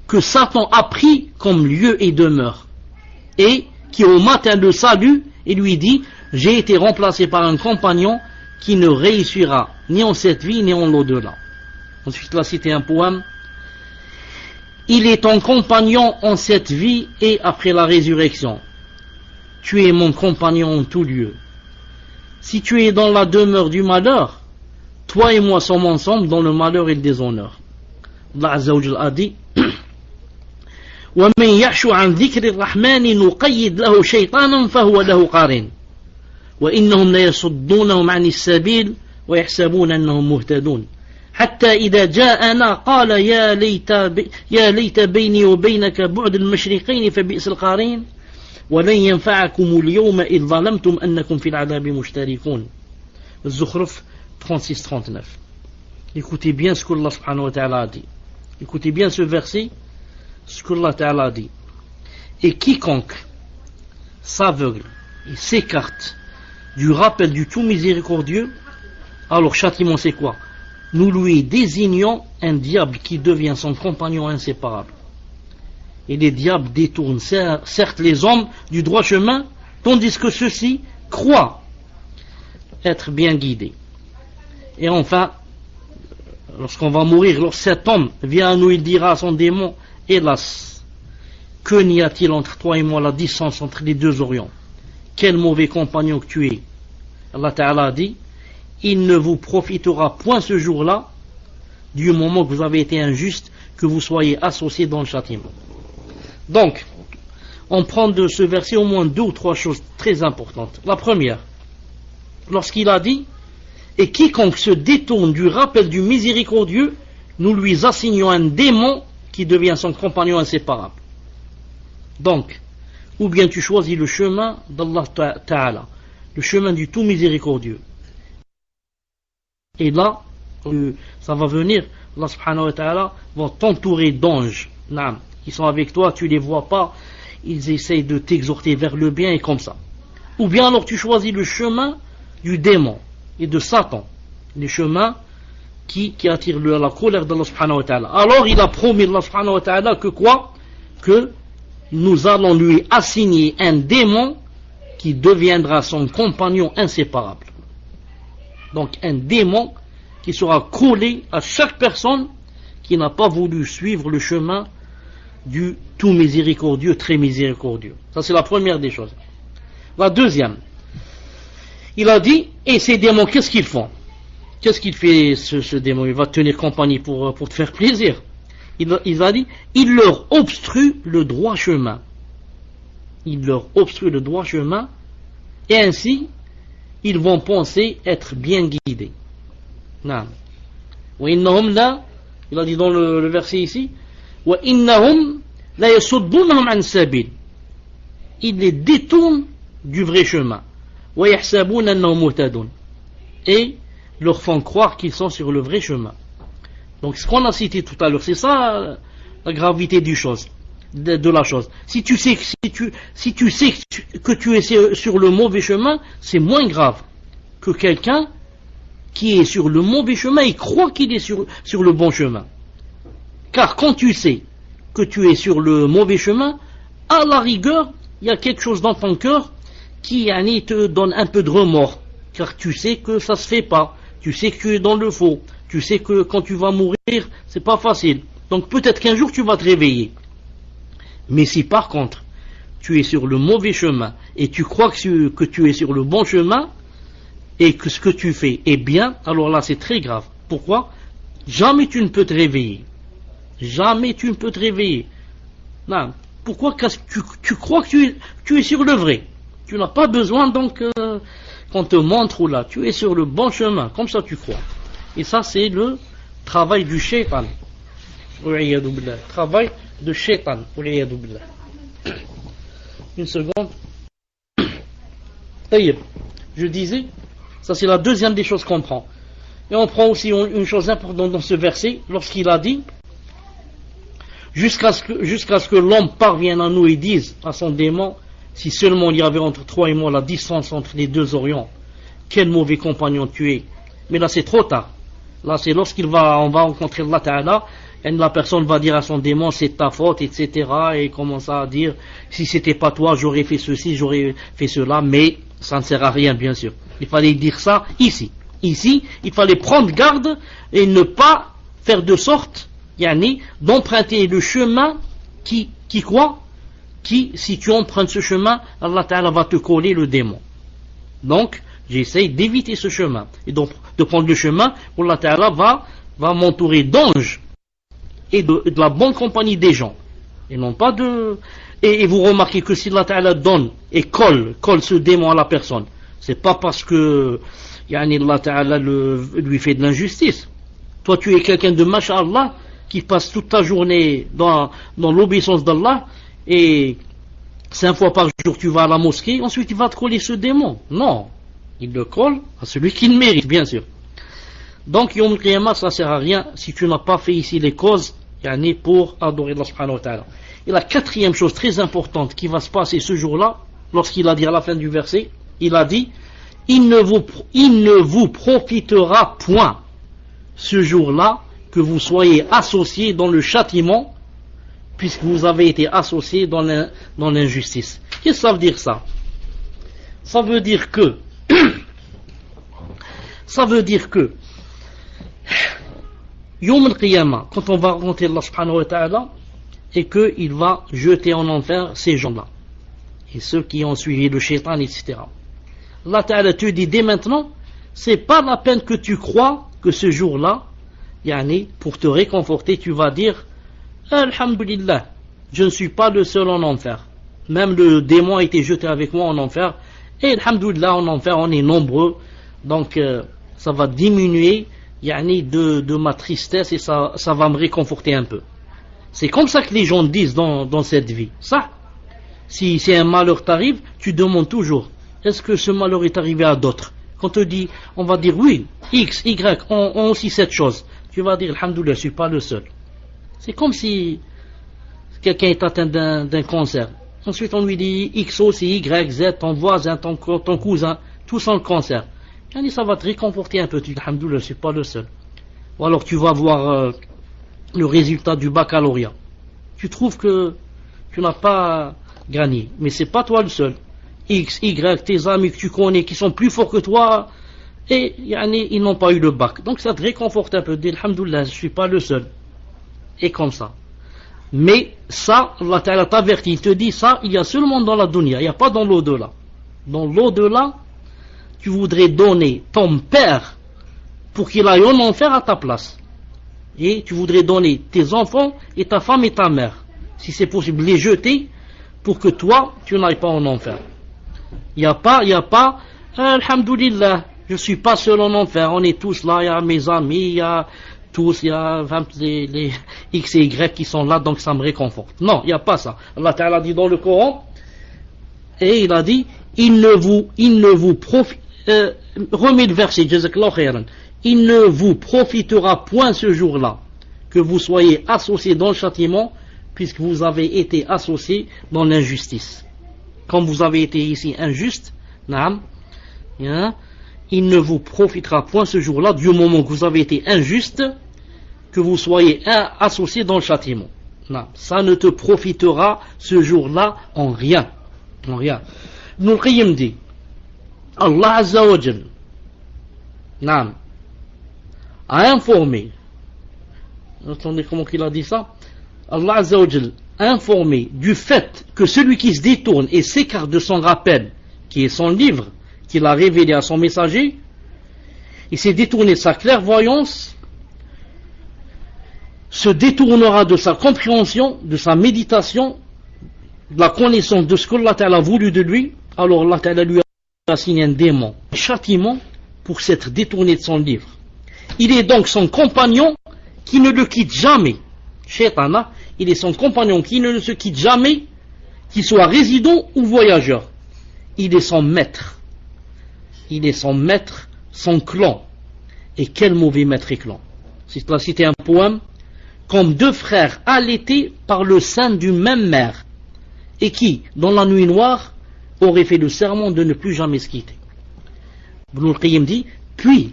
que Satan a pris comme lieu et demeure, et qui au matin le salue et lui dit, j'ai été remplacé par un compagnon qui ne réussira ni en cette vie ni en l'au-delà. Ensuite, il a cité un poème. Il est ton compagnon en cette vie et après la résurrection. Tu es mon compagnon en tout lieu. Si tu es dans la demeure du malheur, toi et moi sommes ensemble dans le malheur et le déshonneur. Allah Azza wa Jalla a dit, وَمَنْ يَعْشُ عَنْ ذِكْرِ الرَّحْمَنِ نُقَيِّدْ لَهُ شَيْطَانًا فَهُوَ لَهُ قَارِنٌ وَإِنَّهُمْ لَيَصُدُّونَهُمْ عَنِ السَّبِيلِ وَيَحْسَبُونَ أَنَّهُمْ مُهْتَدُونَ حتى إذا جاءنا قال يا ليت بيني وبينك بعد المشرقين فبئس القارين ولن ينفعكم اليوم إذ ظلمتم أنكم في العذاب مشتركون. الزخرف 36-39. Écoutez bien ce qu'Allah subhanahu wa ta'ala a dit. Écoutez bien ce verset, ce qu'Allah ta'ala a dit. Et quiconque s'aveugle et s'écarte du rappel du tout miséricordieux, alors châtiment c'est quoi? Nous lui désignons un diable qui devient son compagnon inséparable. Et les diables détournent certes les hommes du droit chemin, tandis que ceux-ci croient être bien guidés. Et enfin, lorsqu'on va mourir, lorsque cet homme vient à nous, il dira à son démon, hélas, que n'y a-t-il entre toi et moi la distance entre les deux orients? Quel mauvais compagnon que tu es. Allah Ta'ala a dit, il ne vous profitera point ce jour-là, du moment que vous avez été injuste, que vous soyez associés dans le châtiment. Donc, on prend de ce verset au moins 2 ou 3 choses très importantes. La première, lorsqu'il a dit, et quiconque se détourne du rappel du miséricordieux, nous lui assignons un démon qui devient son compagnon inséparable. Donc, ou bien tu choisis le chemin d'Allah Ta'ala, le chemin du tout miséricordieux. Et là, ça va venir, Allah subhanahu wa ta'ala va t'entourer d'anges. Ils sont avec toi, tu les vois pas, ils essayent de t'exhorter vers le bien et comme ça. Ou bien alors tu choisis le chemin du démon et de Satan, les chemins qui attirent la colère d'Allah subhanahu wa ta'ala. Alors il a promis Allah subhanahu wa ta'ala que quoi? Que nous allons lui assigner un démon qui deviendra son compagnon inséparable. Donc un démon qui sera collé à chaque personne qui n'a pas voulu suivre le chemin du tout miséricordieux, très miséricordieux. Ça c'est la première des choses. La deuxième, il a dit, et ces démons, qu'est-ce qu'ils font? Qu'est-ce qu'il fait ce démon? Il va te tenir compagnie pour te faire plaisir. Il a dit, il leur obstrue le droit chemin. Il leur obstrue le droit chemin, et ainsi, ils vont penser être bien guidés. Non. Il a dit dans le verset ici, ils les détournent du vrai chemin. Et leur font croire qu'ils sont sur le vrai chemin. Donc ce qu'on a cité tout à l'heure, c'est ça la gravité du chose, de la chose. Si tu sais que tu es sur le mauvais chemin, c'est moins grave que quelqu'un qui est sur le mauvais chemin et croit qu'il est sur le bon chemin. Car quand tu sais que tu es sur le mauvais chemin, à la rigueur, il y a quelque chose dans ton cœur qui te donne un peu de remords, car tu sais que ça se fait pas, tu sais que tu es dans le faux, Tu sais que quand tu vas mourir, c'est pas facile. Donc peut-être qu'un jour tu vas te réveiller. Mais si par contre, tu es sur le mauvais chemin et tu crois que tu es sur le bon chemin et que ce que tu fais est bien, alors là c'est très grave. Pourquoi? Jamais tu ne peux te réveiller. Jamais tu ne peux te réveiller. Non. Pourquoi? Parce que tu crois que tu es sur le vrai. Tu n'as pas besoin donc qu'on te montre où là. Tu es sur le bon chemin. Comme ça tu crois. Et ça c'est le travail du shaitan. Travail de shaitan. Une seconde. Je disais, ça c'est la deuxième des choses qu'on prend. Et on prend aussi une chose importante dans ce verset, lorsqu'il a dit jusqu'à ce que l'homme parvienne à nous et dise à son démon, si seulement il y avait entre toi et moi la distance entre les deux orients, quel mauvais compagnon tu es. Mais là c'est trop tard. Là c'est on va rencontrer Allah Ta'ala, et la personne va dire à son démon c'est ta faute, etc. et commence à dire si c'était pas toi j'aurais fait ceci, j'aurais fait cela, mais ça ne sert à rien bien sûr. Il fallait dire ça ici. Ici, il fallait prendre garde et ne pas faire de sorte, d'emprunter le chemin qui si tu empruntes ce chemin, Allah Ta'ala va te coller le démon. Donc, j'essaye d'éviter ce chemin. Et donc, de prendre le chemin où Allah Ta'ala va m'entourer d'anges et de la bonne compagnie des gens. Et non pas de... Et vous remarquez que si Allah Ta'ala donne et colle ce démon à la personne, c'est pas parce que Allah Ta'ala lui fait de l'injustice. Toi tu es quelqu'un de masha'Allah qui passe toute ta journée dans l'obéissance d'Allah et 5 fois par jour tu vas à la mosquée, ensuite il va te coller ce démon. Non, il le colle à celui qui le mérite bien sûr. Donc Yom al-Qiyamah ça sert à rien si tu n'as pas fait ici les causes pour adorer Allah subhanahu wa ta'ala. Et la quatrième chose très importante qui va se passer ce jour-là, lorsqu'il a dit à la fin du verset, il a dit il ne vous profitera point ce jour-là que vous soyez associés dans le châtiment, puisque vous avez été associés dans l'injustice. Qu'est-ce que ça veut dire ça? Ça veut dire que Yom al-Qiyamah, quand on va rencontrer Allah subhanahu wa ta'ala, et qu'il va jeter en enfer ces gens-là, et ceux qui ont suivi le shaitan, etc. Allah Ta'ala te dit dès maintenant, c'est pas la peine que tu crois que ce jour-là, pour te réconforter, tu vas dire Alhamdulillah, je ne suis pas le seul en enfer. Même le démon a été jeté avec moi en enfer, et Alhamdulillah, en enfer, on est nombreux, donc ça va diminuer de ma tristesse et ça va me réconforter un peu. C'est comme ça que les gens disent dans cette vie. Ça, si un malheur t'arrive, tu demandes toujours est-ce que ce malheur est arrivé à d'autres? Quand on dit, on va dire oui, X, Y ont aussi cette chose. Tu vas dire alhamdoulilah, je ne suis pas le seul. C'est comme si quelqu'un est atteint d'un cancer. Ensuite on lui dit X aussi, Y, Z, ton voisin, ton cousin, tous ont le cancer. Ça va te réconforter un peu. Tu dis alhamdoulilah, je ne suis pas le seul. Ou alors tu vas voir le résultat du baccalauréat. Tu trouves que tu n'as pas gagné, mais c'est pas toi le seul. X, Y, tes amis que tu connais qui sont plus forts que toi, et ils n'ont pas eu le bac. Donc ça te réconforte un peu. Dis alhamdoulilah, je ne suis pas le seul. Et comme ça. Mais ça, Allah Ta'ala t'avertit, il te dit ça, il y a seulement dans la dunya, il n'y a pas dans l'au-delà. Dans l'au-delà, tu voudrais donner ton père pour qu'il aille en enfer à ta place. Et tu voudrais donner tes enfants et ta femme et ta mère, si c'est possible, les jeter pour que toi, tu n'ailles pas en enfer. Il n'y a pas, alhamdoulilah, je ne suis pas seul en enfer, on est tous là, il y a mes amis, il y a les X et Y qui sont là, donc ça me réconforte. Non, il n'y a pas ça. Allah Ta'ala dit dans le Coran, et il a dit, remets le verset, jazakallahu khairan. Il ne vous profitera point ce jour-là que vous soyez associés dans le châtiment, puisque vous avez été associés dans l'injustice. Comme vous avez été ici injuste, il ne vous profitera point ce jour-là, du moment que vous avez été injuste, que vous soyez associés dans le châtiment. Ça ne te profitera ce jour-là en rien. En rien. Ibn al-Qayyim dit, Allah Azza wa Jal, a informé, attendez comment il a dit ça, Allah Azza wa Jal a informé du fait que celui qui se détourne et s'écarte de son rappel, qui est son livre, qu'il a révélé à son messager, il s'est détourné de sa clairvoyance, se détournera de sa compréhension, de sa méditation, de la connaissance de ce qu'Allah a voulu de lui, alors Allah lui a assigné un démon, un châtiment pour s'être détourné de son livre. Il est donc son compagnon qui ne le quitte jamais. Shaytana, il est son compagnon qui ne se quitte jamais, qu'il soit résident ou voyageur. Il est son maître. Il est son maître, son clan. Et quel mauvais maître et clan. C'est là citer un poème. Comme deux frères allaités par le sein d'une même mère, et qui, dans la nuit noire, auraient fait le serment de ne plus jamais se quitter. Ibn al-Qayyim dit, puis,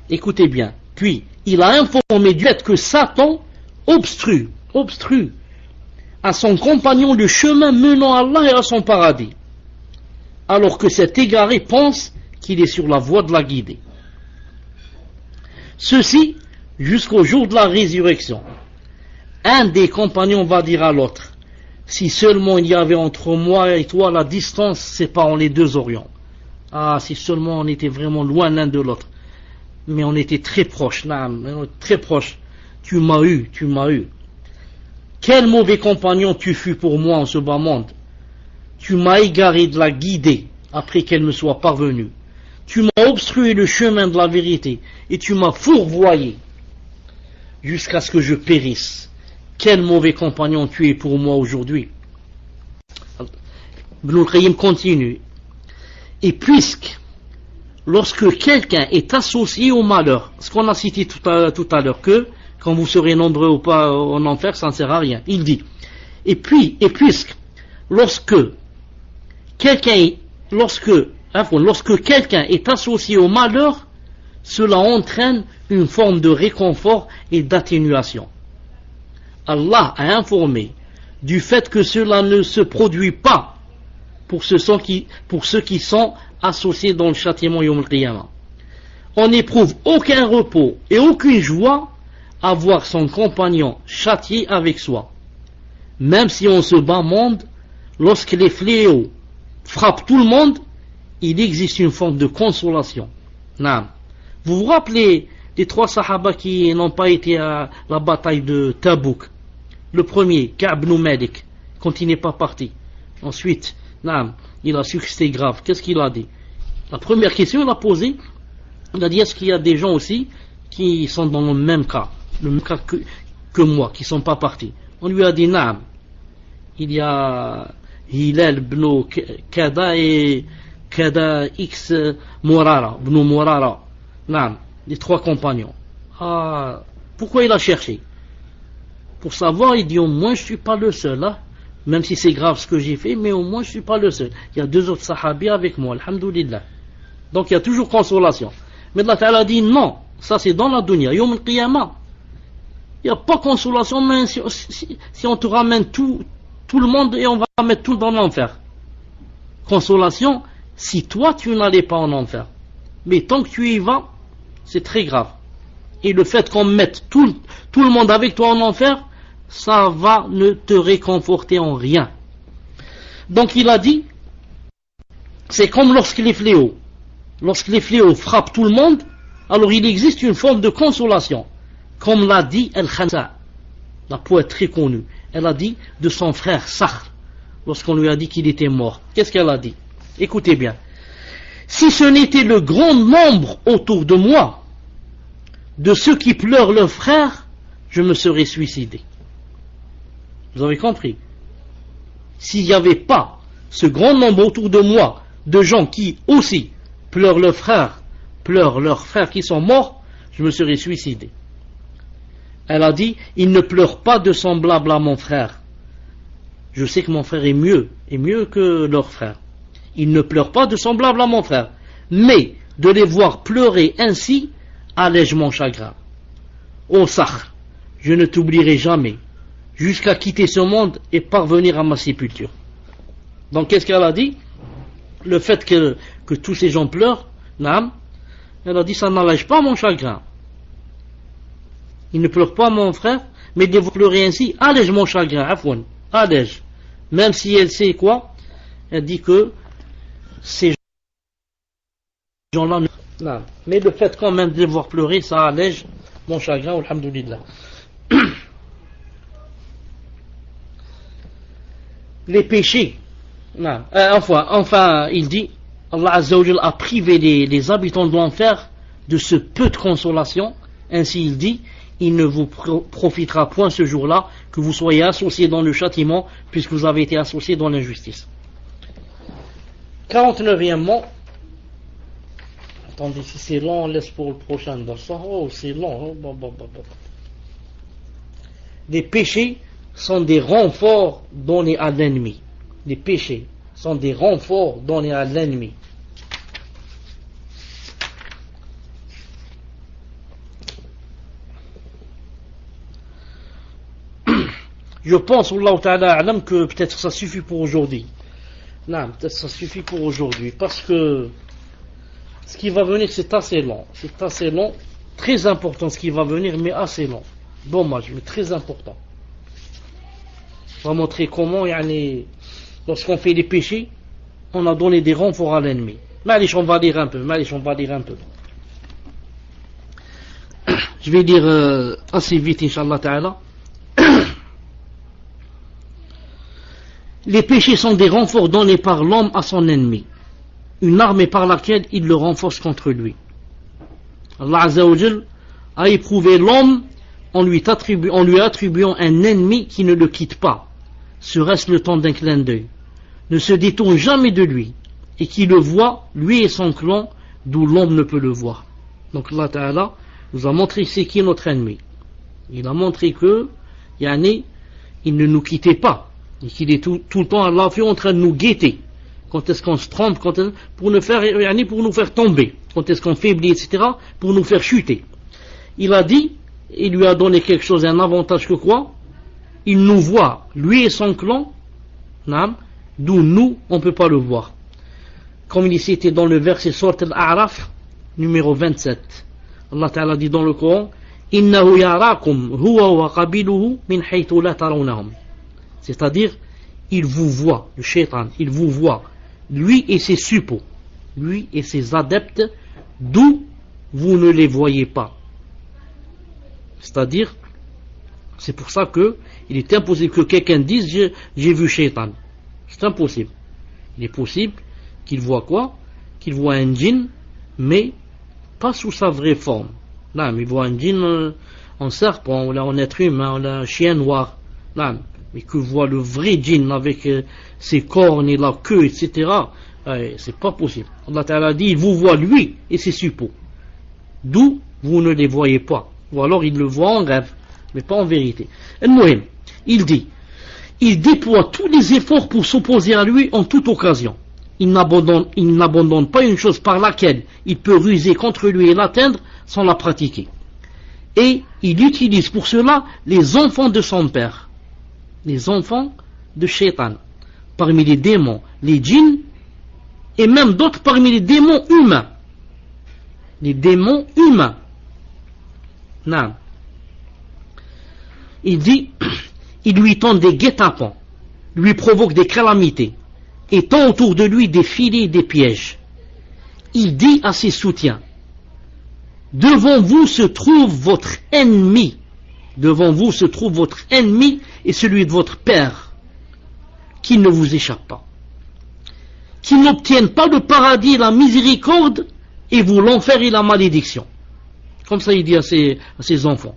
écoutez bien, puis, il a informé du fait que Satan obstrue à son compagnon le chemin menant à Allah et à son paradis, alors que cet égaré pense qu'il est sur la voie de la guidée. Ceci, jusqu'au jour de la résurrection. Un des compagnons va dire à l'autre, si seulement il y avait entre moi et toi la distance séparant les deux orients. Ah, si seulement on était vraiment loin l'un de l'autre. Mais on était très proches, très proches. Tu m'as eu. Quel mauvais compagnon tu fus pour moi en ce bas monde. Tu m'as égaré de la guidée après qu'elle me soit parvenue. Tu m'as obstrué le chemin de la vérité et tu m'as fourvoyé jusqu'à ce que je périsse. Quel mauvais compagnon tu es pour moi aujourd'hui. Ibn al-Qayyim continue. Et puisque, lorsque quelqu'un est associé au malheur, ce qu'on a cité tout à l'heure, que quand vous serez nombreux ou pas en enfer, ça ne sert à rien. Il dit, et puisque, lorsque quelqu'un est associé au malheur, cela entraîne une forme de réconfort et d'atténuation. Allah a informé du fait que cela ne se produit pas pour ceux qui sont associés dans le châtiment Yawm al-Qiyamah. On n'éprouve aucun repos et aucune joie à voir son compagnon châtié avec soi. Même si on se bat monde, lorsque les fléaux frappent tout le monde, il existe une forme de consolation. Naam. Vous vous rappelez des 3 sahaba qui n'ont pas été à la bataille de Tabouk? Le premier, Ka'b ibn Malik, quand il n'est pas parti. Ensuite, naam, il a su que c'était grave. Qu'est-ce qu'il a dit? La première question il a posée, il a dit, est-ce qu'il y a des gens aussi qui sont dans le même cas que moi, qui ne sont pas partis? On lui a dit, naam, il y a Hilal ibn Kada et Kada X Murara, ibn Murara, naam, les 3 compagnons. Ah, pourquoi il a cherché? Pour savoir, il dit, au moins je ne suis pas le seul, hein? Même si c'est grave ce que j'ai fait, mais au moins je ne suis pas le seul. Il y a 2 autres sahabis avec moi, alhamdoulilah. Donc il y a toujours consolation. Mais Allah Ta'ala dit, non, ça c'est dans la dunya, Yawm al-Qiyamah. Il n'y a pas consolation, même si on te ramène tout le monde et on va mettre tout dans l'enfer. Consolation, si toi tu n'allais pas en enfer. Mais tant que tu y vas, c'est très grave. Et le fait qu'on mette tout le monde avec toi en enfer, ça va ne te réconforter en rien. Donc il a dit, c'est comme lorsque les fléaux frappent tout le monde, alors il existe une forme de consolation. Comme l'a dit Al-Khansa, la poète très connue. Elle a dit de son frère Sakhr, lorsqu'on lui a dit qu'il était mort. Qu'est-ce qu'elle a dit? Écoutez bien. Si ce n'était le grand nombre autour de moi, de ceux qui pleurent leur frère, je me serais suicidé. Vous avez compris? S'il n'y avait pas ce grand nombre autour de moi de gens qui aussi pleurent leurs frères qui sont morts, je me serais suicidé. Elle a dit, il ne pleure pas de semblable à mon frère. Je sais que mon frère est mieux que leur frère. Il ne pleure pas de semblable à mon frère. Mais de les voir pleurer ainsi allège mon chagrin. Ô Sakhr, je ne t'oublierai jamais, jusqu'à quitter ce monde et parvenir à ma sépulture. Donc qu'est-ce qu'elle a dit? Le fait que tous ces gens pleurent, naam, elle a dit, ça n'allège pas mon chagrin. Il ne pleure pas, mon frère, mais de vous pleurer ainsi, allège mon chagrin, afouane, allège. Même si elle sait quoi, elle dit que ces gens-là, non. Mais le fait quand même de les voir pleurer, ça allège mon chagrin, alhamdoulilah. Les péchés, non. Enfin, il dit, Allah Azza wa Jal a privé les habitants de l'enfer de ce peu de consolation. Ainsi il dit, il ne vous profitera point ce jour-là que vous soyez associés dans le châtiment, puisque vous avez été associés dans l'injustice. 49e. Attendez, si c'est long, on laisse pour le prochain. Oh, c'est long. Les péchés sont des renforts donnés à l'ennemi. Les péchés sont des renforts donnés à l'ennemi. Je pense, Wallahu ta'ala a'lam, que peut-être ça suffit pour aujourd'hui. Non, peut-être ça suffit pour aujourd'hui, parce que ce qui va venir, c'est assez long. C'est assez long, très important ce qui va venir, mais assez long. Dommage, mais très important. On va montrer comment, lorsqu'on fait les péchés, on a donné des renforts à l'ennemi. Malish, on va lire un peu. Je vais dire assez vite, Inch'Allah ta'ala. Les péchés sont des renforts donnés par l'homme à son ennemi, une arme par laquelle il le renforce contre lui. Allah Azza wa Jal a éprouvé l'homme en lui attribuant un ennemi qui ne le quitte pas, serait-ce le temps d'un clin d'œil, ne se détourne jamais de lui, et qui le voit, lui et son clan, d'où l'homme ne peut le voir. Donc Allah Ta'ala nous a montré c'est qui notre ennemi. Il a montré que, il ne nous quittait pas, et qu'il est tout le temps Allah en train de nous guetter. Quand est-ce qu'on se trompe, pour nous faire tomber, quand est-ce qu'on faiblit, etc., pour nous faire chuter. Il a dit, il lui a donné quelque chose, un avantage que quoi? Il nous voit, lui et son clan, d'où nous, on ne peut pas le voir. Comme il est cité dans le verset Sourate Al-A'raf, numéro 27. Allah Ta'ala dit dans le Coran, Innahu yarakum huwa wa qabiluhu min haythu la tarawnahum. C'est-à-dire, il vous voit, le shaitan, il vous voit, lui et ses suppôts, lui et ses adeptes, d'où vous ne les voyez pas. C'est-à-dire, c'est pour ça que il est impossible que quelqu'un dise j'ai vu shaitan. C'est impossible. Il est possible qu'il voit quoi? Qu'il voit un djinn, mais pas sous sa vraie forme. Là, il voit un djinn en serpent, ou là en être humain, ou là un chien noir. Là, mais que voit le vrai djinn avec ses cornes et la queue, etc. C'est pas possible. Allah Ta'ala dit, il vous voit lui et ses suppôts, d'où vous ne les voyez pas. Ou alors il le voit en rêve, mais pas en vérité. Il dit, il déploie tous les efforts pour s'opposer à lui en toute occasion. Il n'abandonne pas une chose par laquelle il peut ruser contre lui et l'atteindre sans la pratiquer. Et il utilise pour cela les enfants de son père, les enfants de Shaitan, parmi les démons, les djinns, et même d'autres parmi les démons humains. Les démons humains. Non. Il dit, il lui tend des guet-apens, lui provoque des calamités, et tend autour de lui des filets et des pièges. Il dit à ses soutiens, devant vous se trouve votre ennemi. Devant vous se trouve votre ennemi et celui de votre père, qui ne vous échappe pas, qui n'obtiennent pas le paradis et la miséricorde, et vous l'enfer et la malédiction. Comme ça il dit à ses enfants.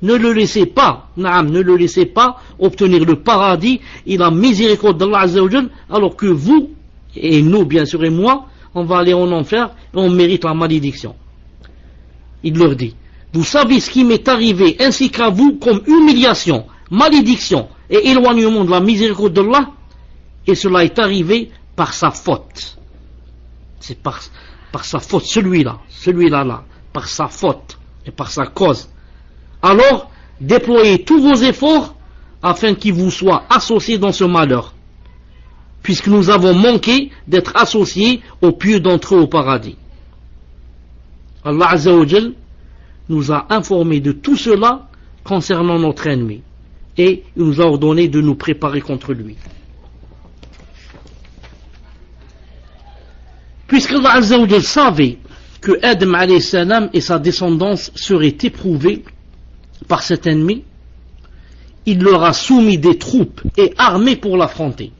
Ne le laissez pas, ne le laissez pas obtenir le paradis et la miséricorde d'Allah Azza wa Jal, alors que vous, et nous bien sûr et moi, on va aller en enfer et on mérite la malédiction. Il leur dit, vous savez ce qui m'est arrivé ainsi qu'à vous comme humiliation, malédiction et éloignement de la miséricorde d'Allah, et cela est arrivé par sa faute. C'est par sa faute, celui-là, par sa faute et par sa cause. Alors, déployez tous vos efforts afin qu'il vous soit associé dans ce malheur, puisque nous avons manqué d'être associés aux pieux d'entre eux au paradis. Allah Azza wa Jal nous a informé de tout cela concernant notre ennemi et il nous a ordonné de nous préparer contre lui. Puisqu'Allah Azza wa Jal savait que Adam alayhi salam et sa descendance seraient éprouvés par cet ennemi, il leur a soumis des troupes et armées pour l'affronter.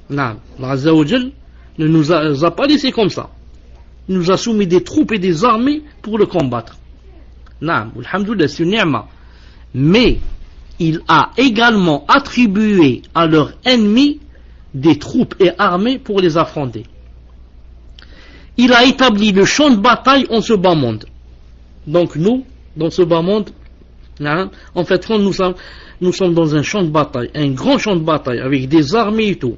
Allah Azza wa Jal ne nous a pas laissé comme ça. Il nous a soumis des troupes et des armées pour le combattre. Alhamdulillah, c'est une ni'ma. Mais il a également attribué à leurs ennemis des troupes et armées pour les affronter. Il a établi le champ de bataille en ce bas monde. Donc nous, dans ce bas monde, en fait, quand nous sommes dans un champ de bataille, un grand champ de bataille, avec des armées et tout,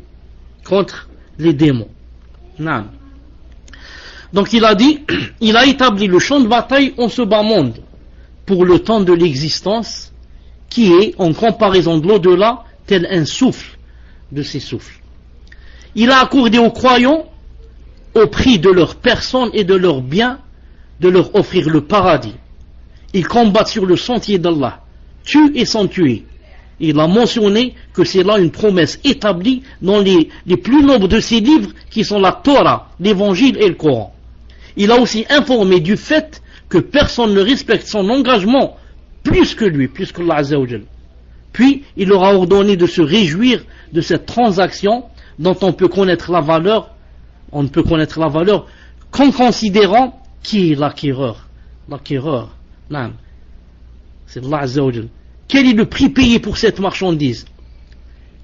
contre les démons. Donc il a dit, il a établi le champ de bataille en ce bas monde, pour le temps de l'existence, qui est, en comparaison de l'au-delà, tel un souffle de ses souffles. Il a accordé aux croyants, au prix de leur personne et de leurs biens, de leur offrir le paradis. Ils combattent sur le sentier d'Allah, tuent et sont tués. Il a mentionné que c'est là une promesse établie dans les plus nobles de ses livres qui sont la Torah, l'Évangile et le Coran. Il a aussi informé du fait que personne ne respecte son engagement plus que lui, plus que Allah Azza wa Jal. Puis il leur a ordonné de se réjouir de cette transaction dont on peut connaître la valeur. On ne peut connaître la valeur qu'en considérant qui est l'acquéreur. L'acquéreur, c'est Allah Azza wa Jal. Quel est le prix payé pour cette marchandise?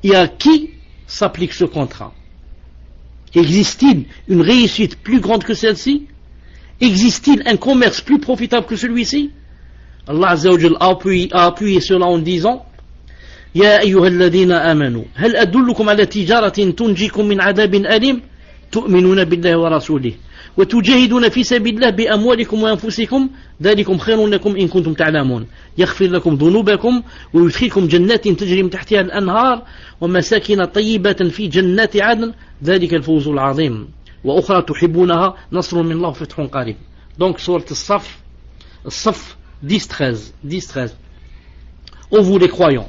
Et à qui s'applique ce contrat? Existe-t-il une réussite plus grande que celle-ci? Existe-t-il un commerce plus profitable que celui-ci? Allah Azza wa Jal a appuyé cela en disant: Ya ayyuhalladhina amanu, hal adullukum ala tijaratin tunjikum min adabin alim, tu'minuna billahi wa rasulih, wa tujahiduna fi sabilillah bi amwalikum wa anfusikum, dhalikum khayrun lakum in kuntum ta'lamun, yaghfir lakum dhunubakum wa yudkhilkum jannatin tajri min tahtiha al-anhar wa masakin tayyibatan fi jannati 'adn, dhalika al-fawz al-'azim. وأخرى تحبونها نصر من الله وفتح قريب. Donc sourate As-Saff 10-13. Ô vous les croyants,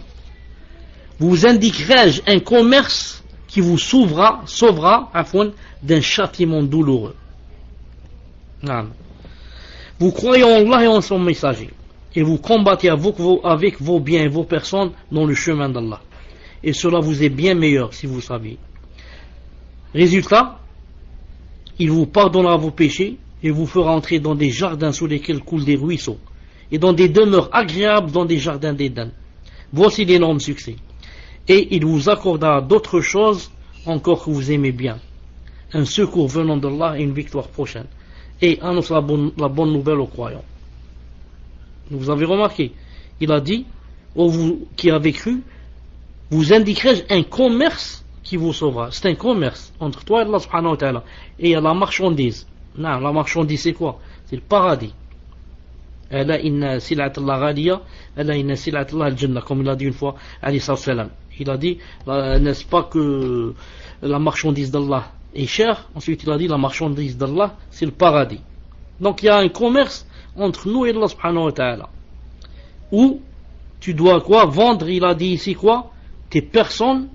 vous indiquerai-je un commerce qui vous sauvera d'un châtiment douloureux. Vous croyez en Allah et en son messager, et vous combattez avec vos biens et vos personnes dans le chemin d'Allah, et cela vous est bien meilleur si vous saviez. Résultat, il vous pardonnera vos péchés et vous fera entrer dans des jardins sous lesquels coulent des ruisseaux et dans des demeures agréables dans des jardins d'Éden. Voici l'énorme succès. Et il vous accordera d'autres choses encore que vous aimez bien. Un secours venant d'Allah et une victoire prochaine. Et annonce la bonne nouvelle aux croyants. Vous avez remarqué, il a dit, ô vous qui avez cru, vous indiquerai-je un commerce qui vous sauvera. C'est un commerce entre toi et Allah subhanahu wa ta'ala. Et il y a la marchandise. Non, la marchandise c'est quoi? C'est le paradis. Ala inna sil'at Allah ghaliya, ala inna sil'at Allah al-jannah, comme il a dit une fois, alayhi salam. Il a dit, n'est-ce pas que la marchandise d'Allah est chère? Ensuite il a dit, la marchandise d'Allah c'est le paradis. Donc il y a un commerce entre nous et Allah subhanahu wa ta'ala. Où tu dois quoi? Vendre, il a dit ici quoi? Tes personnes,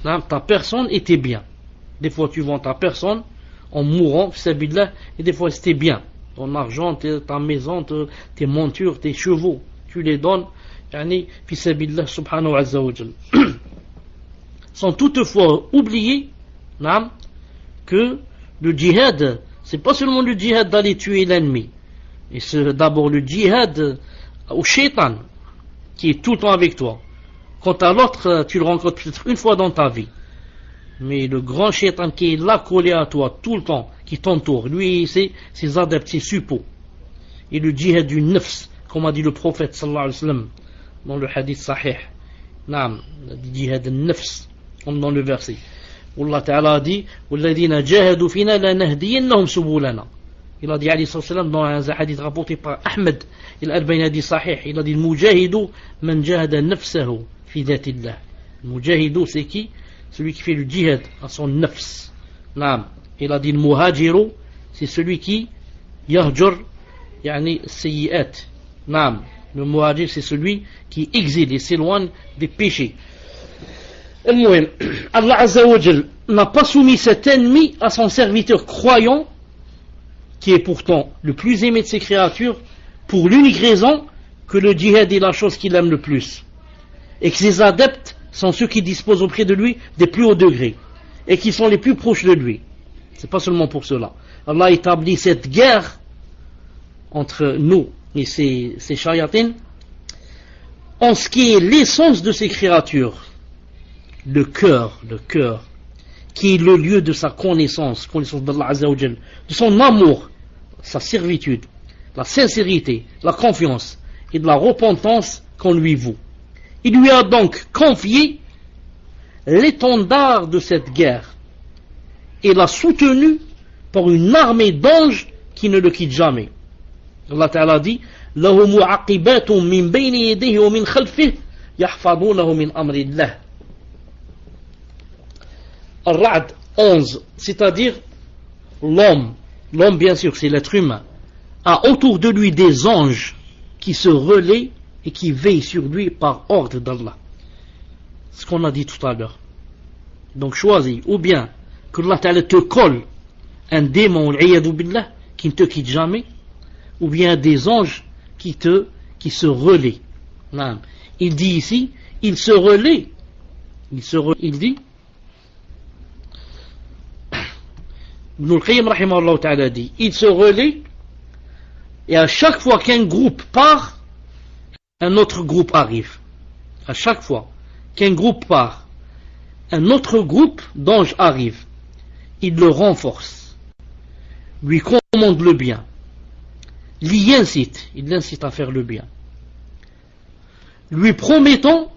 ta personne et tes biens. Des fois tu vends ta personne en mourant, et des fois c'est tes biens, ton argent, ta maison, tes montures, tes chevaux, tu les donnes, subhanahu wa jal. Sans toutefois oublier que le djihad, c'est pas seulement le djihad d'aller tuer l'ennemi, et c'est d'abord le djihad au shaitan qui est tout le temps avec toi. Quant à l'autre, tu le rencontres peut-être une fois dans ta vie. Mais le grand shaitan qui est là collé à toi tout le temps, qui t'entoure, lui, c'est ses adeptes, ses suppôts. Et le djihad du nafs, comme a dit le prophète sallallahu alayhi wa sallam, dans le hadith sahih. Naam, le djihad du nafs, comme dans le verset. Allah Ta'ala a dit, وَالَّذِينَ جَاهَدُوا فِينَا لَنَهْدِيَنَّهُمْ سُبُولَنَا. Il a dit, alayhi sallam, dans un hadith rapporté par Ahmed, il a dit sahih, il a dit, المجاهد من جاهد نفسه في ذات الله. المجاهد c'est qui? Celui qui fait le djihad à son nafs. Naam. Il a dit, le muhajiru, c'est celui qui yahjur yani sayyi'at. Naam. Le muhajir, c'est celui qui exile et s'éloigne des péchés. Allah Azza wa Jal n'a pas soumis cet ennemi à son serviteur croyant, qui est pourtant le plus aimé de ses créatures, pour l'unique raison que le djihad est la chose qu'il aime le plus, et que ses adeptes sont ceux qui disposent auprès de lui des plus hauts degrés, et qui sont les plus proches de lui. C'est pas seulement pour cela. Allah établit cette guerre entre nous et ces shayatines en ce qui est l'essence de ces créatures, le cœur, qui est le lieu de sa connaissance d'Allah Azza wa Jal, de son amour, sa servitude, la sincérité, la confiance et de la repentance qu'on lui voue. Il lui a donc confié l'étendard de cette guerre et l'a soutenu par une armée d'anges qui ne le quittent jamais. Allah Ta'ala dit له معقبات من بين يديه ومن خلفه يحفظونه من أمر الله. Al-Ra'd 11, c'est-à-dire l'homme bien sûr c'est l'être humain, a autour de lui des anges qui se relaient et qui veillent sur lui par ordre d'Allah. Ce qu'on a dit tout à l'heure. Donc choisis, ou bien que Allah Ta'ala te colle un démon billah, qui ne te quitte jamais, ou bien des anges qui se relaient. Non. Il dit ici, il se relaie. Il dit, Ibn al-Qayyim rahimahullah ta'ala dit, il se relaie, et à chaque fois qu'un groupe part, un autre groupe arrive. À chaque fois qu'un groupe part, un autre groupe d'anges arrive. Il le renforce, lui commande le bien, il l'incite à faire le bien, lui promettant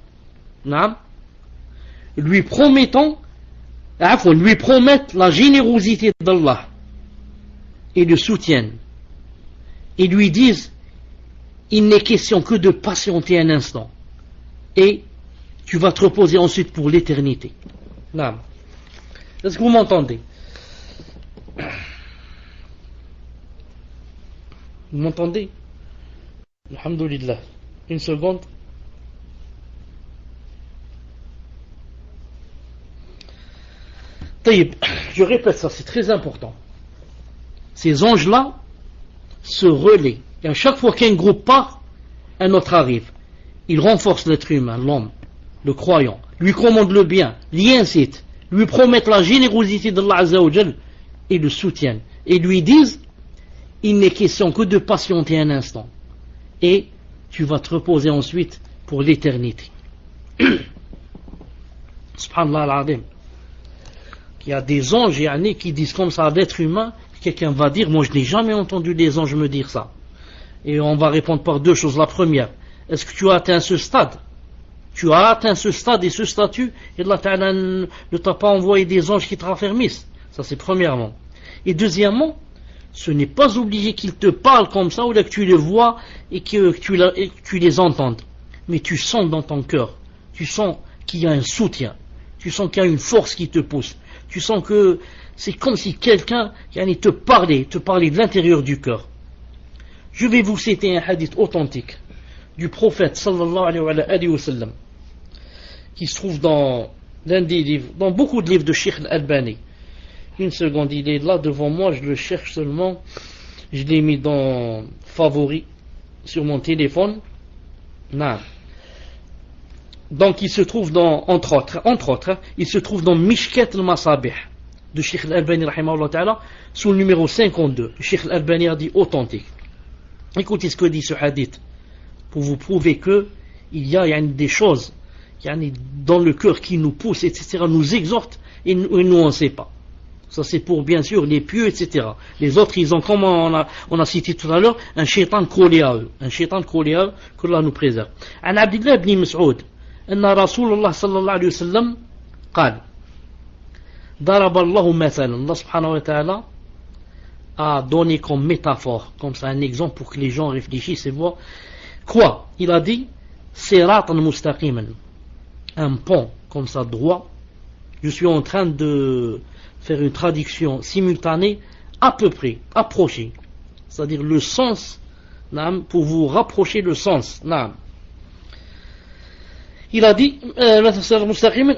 la générosité d'Allah et le soutiennent et lui disent il n'est question que de patienter un instant et tu vas te reposer ensuite pour l'éternité. Est-ce que vous m'entendez? Vous m'entendez? Alhamdulillah. Une seconde. Taïb, je répète ça, c'est très important. Ces anges-là se relaient. Et à chaque fois qu'un groupe part, un autre arrive. Ils renforcent l'être humain, l'homme, le croyant, lui commandent le bien, l'y incitent, lui promettent la générosité d'Allah Azza wa Jal et le soutiennent. Et lui disent il n'est question que de patienter un instant et tu vas te reposer ensuite pour l'éternité. Subhanallah al-Azim. Il y a des anges qui disent comme ça à l'être humain. Quelqu'un va dire moi je n'ai jamais entendu des anges me dire ça, et on va répondre par deux choses. La première, est-ce que tu as atteint ce stade? Tu as atteint ce stade et ce statut et Allah Ta'ala ne t'a pas envoyé des anges qui te raffermissent? Ça c'est premièrement. Et deuxièmement, ce n'est pas obligé qu'ils te parlent comme ça, ou là que tu les vois et que tu les entendes. Mais tu sens dans ton cœur, tu sens qu'il y a un soutien, tu sens qu'il y a une force qui te pousse, tu sens que c'est comme si quelqu'un te parlait de l'intérieur du cœur. Je vais vous citer un hadith authentique du prophète sallallahu alayhi wa sallam, qui se trouve dans l'un des livres, dans beaucoup de livres de Cheikh Al-Albani. Une seconde, il est là devant moi, je le cherche seulement, je l'ai mis dans favoris sur mon téléphone. Non. Donc il se trouve dans, entre autres, il se trouve dans Mishkat al-Masabih de Cheikh Al-Albani rahimahullah ta'ala, sous le numéro 52. Cheikh Al-Albani a dit authentique. Écoutez ce que dit ce hadith pour vous prouver que il y a des choses dans le cœur qui nous poussent, etc., nous exhortent et nous on ne sait pas. Ça c'est pour bien sûr les pieux, etc. Les autres ils ont, comme on a cité tout à l'heure, un shaitan collé à eux, que Allah nous préserve. An Abdullah ibn Mas'ud anna Rasulullah sallallahu alayhi wa sallam قال ضرب الله مثلا. Allah subhanahu wa ta'ala a donné comme métaphore, comme ça un exemple pour que les gens réfléchissent et voient quoi. Il a dit siratan mustaqiman, un pont comme ça droit. Je suis en train de faire une traduction simultanée à peu près, approchée, c'est-à-dire le sens naam, pour vous rapprocher le sens. Naam. Il a dit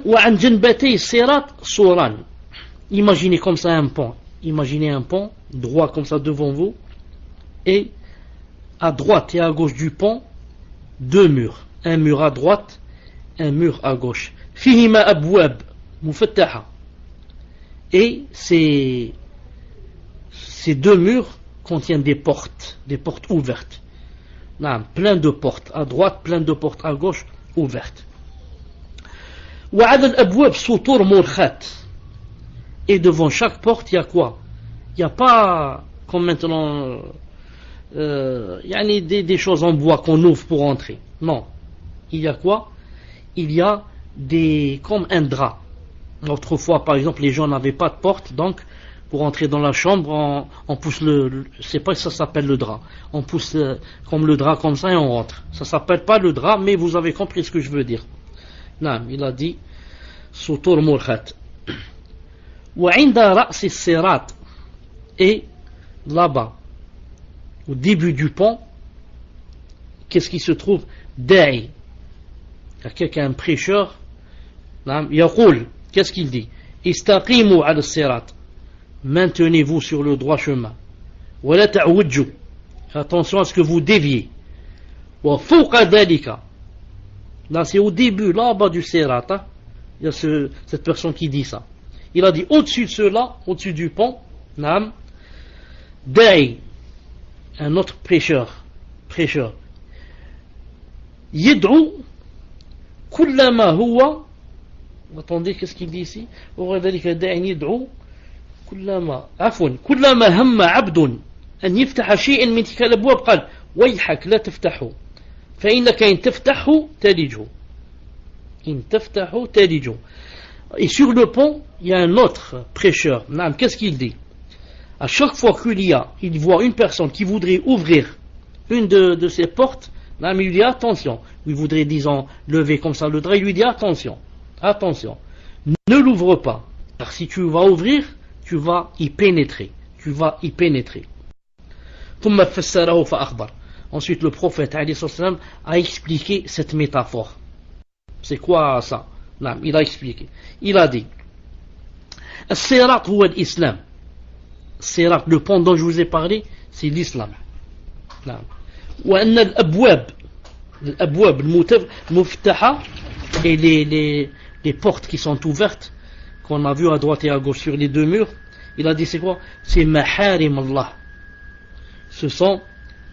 وعن جنبتي الصراط سوران. Imaginez comme ça un pont. Imaginez un pont droit comme ça devant vous, et à droite et à gauche du pont deux murs, un mur à droite, un mur à gauche. فيهما أبواب مفتحة. Et ces deux murs contiennent des portes ouvertes. Non, plein de portes à droite, plein de portes à gauche ouvertes. وعلى الأبواب سطور مرخات. Et devant chaque porte, il y a quoi? Il n'y a pas, comme maintenant, il y a des choses en bois qu'on ouvre pour entrer. Non. Il y a quoi? Il y a comme un drap. Autrefois, par exemple, les gens n'avaient pas de porte, donc, pour entrer dans la chambre, on pousse je sais pas si ça s'appelle le drap. On pousse comme le drap comme ça et on rentre. Ça s'appelle pas le drap, mais vous avez compris ce que je veux dire. Non, il a dit, Sutur Murkhat. وعند رأس الصراط. Et là-bas, au début du pont, qu'est-ce qui se trouve? Da'i. Il y a quelqu'un, un prêcheur, يقول, qu'est-ce qu'il dit? استقيموا على الصراط. Maintenez-vous sur le droit chemin. ولا تعوجوا. Attention à ce que vous déviez. وفوق ذلك. Là, c'est au début, là-bas du sirat. Il y a cette personne qui dit ça. Il a dit au-dessus de cela, au-dessus du pont, Naam, Da'i, un autre prêcheur, Yid'u kullama huwa, attendez, qu'est-ce qu'il dit ici? وذلك داع يدعو كلما هم عبد أن يفتح شيئا من تلك الأبواب قال ويحك لا تفتحه فإنك إن تفتحه تلجه. Et sur le pont, il y a un autre prêcheur. Qu'est-ce qu'il dit? À chaque fois il voit une personne qui voudrait ouvrir une de ses portes, il lui dit attention. Il voudrait, disons, lever comme ça le drap, il lui dit attention, ne l'ouvre pas. Car si tu vas ouvrir, tu vas y pénétrer. Ensuite, le prophète a expliqué cette métaphore. C'est quoi ça? Il a expliqué. Il a dit الصراط هو الإسلام. الصراط, le pont dont je vous ai parlé, c'est l'islam. وأن الأبواب المفتحة, et les portes qui sont ouvertes, qu'on a vu à droite et à gauche sur les deux murs, il a dit c'est quoi? C'est maharim Allah. Ce sont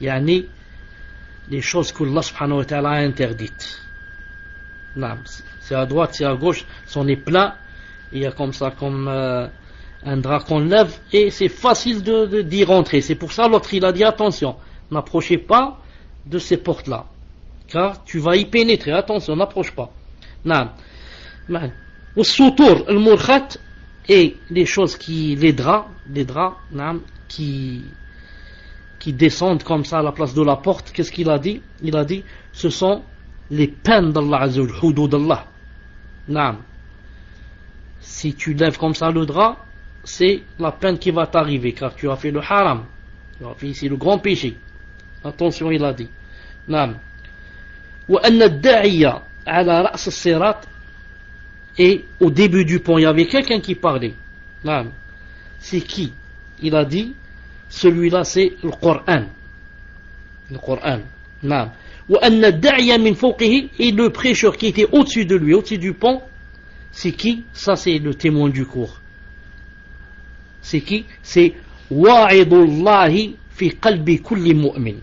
les choses que Allah subhanahu wa ta'ala a interdites. C'est à droite, c'est à gauche, c'en est plein. Il y a comme ça, comme un drap qu'on lève, et c'est facile d'y rentrer. C'est pour ça l'autre il a dit attention, n'approchez pas de ces portes-là, car tu vas y pénétrer. Attention, n'approche pas. والسطور المرخات, et les choses les draps qui descendent comme ça à la place de la porte. Qu'est-ce qu'il a dit? Il a dit ce sont les peines d'Allah Azza wa Jalla, hudud d'Allah. Si tu lèves comme ça le drap, c'est la peine qui va t'arriver, car tu as fait le haram, tu as fait ici le grand péché. Attention, il a dit وأن الداعية على رأس الصراط. Et au début du pont, il y avait quelqu'un qui parlait. C'est qui? Il a dit celui-là, c'est le Coran. وأن الداعية من فوقه, et le prêcheur qui était au-dessus de lui, au-dessus du pont, c'est qui? Ça, c'est le témoin du cours. C'est qui? C'est wa'idullahi fi qalbi kulli mu'min.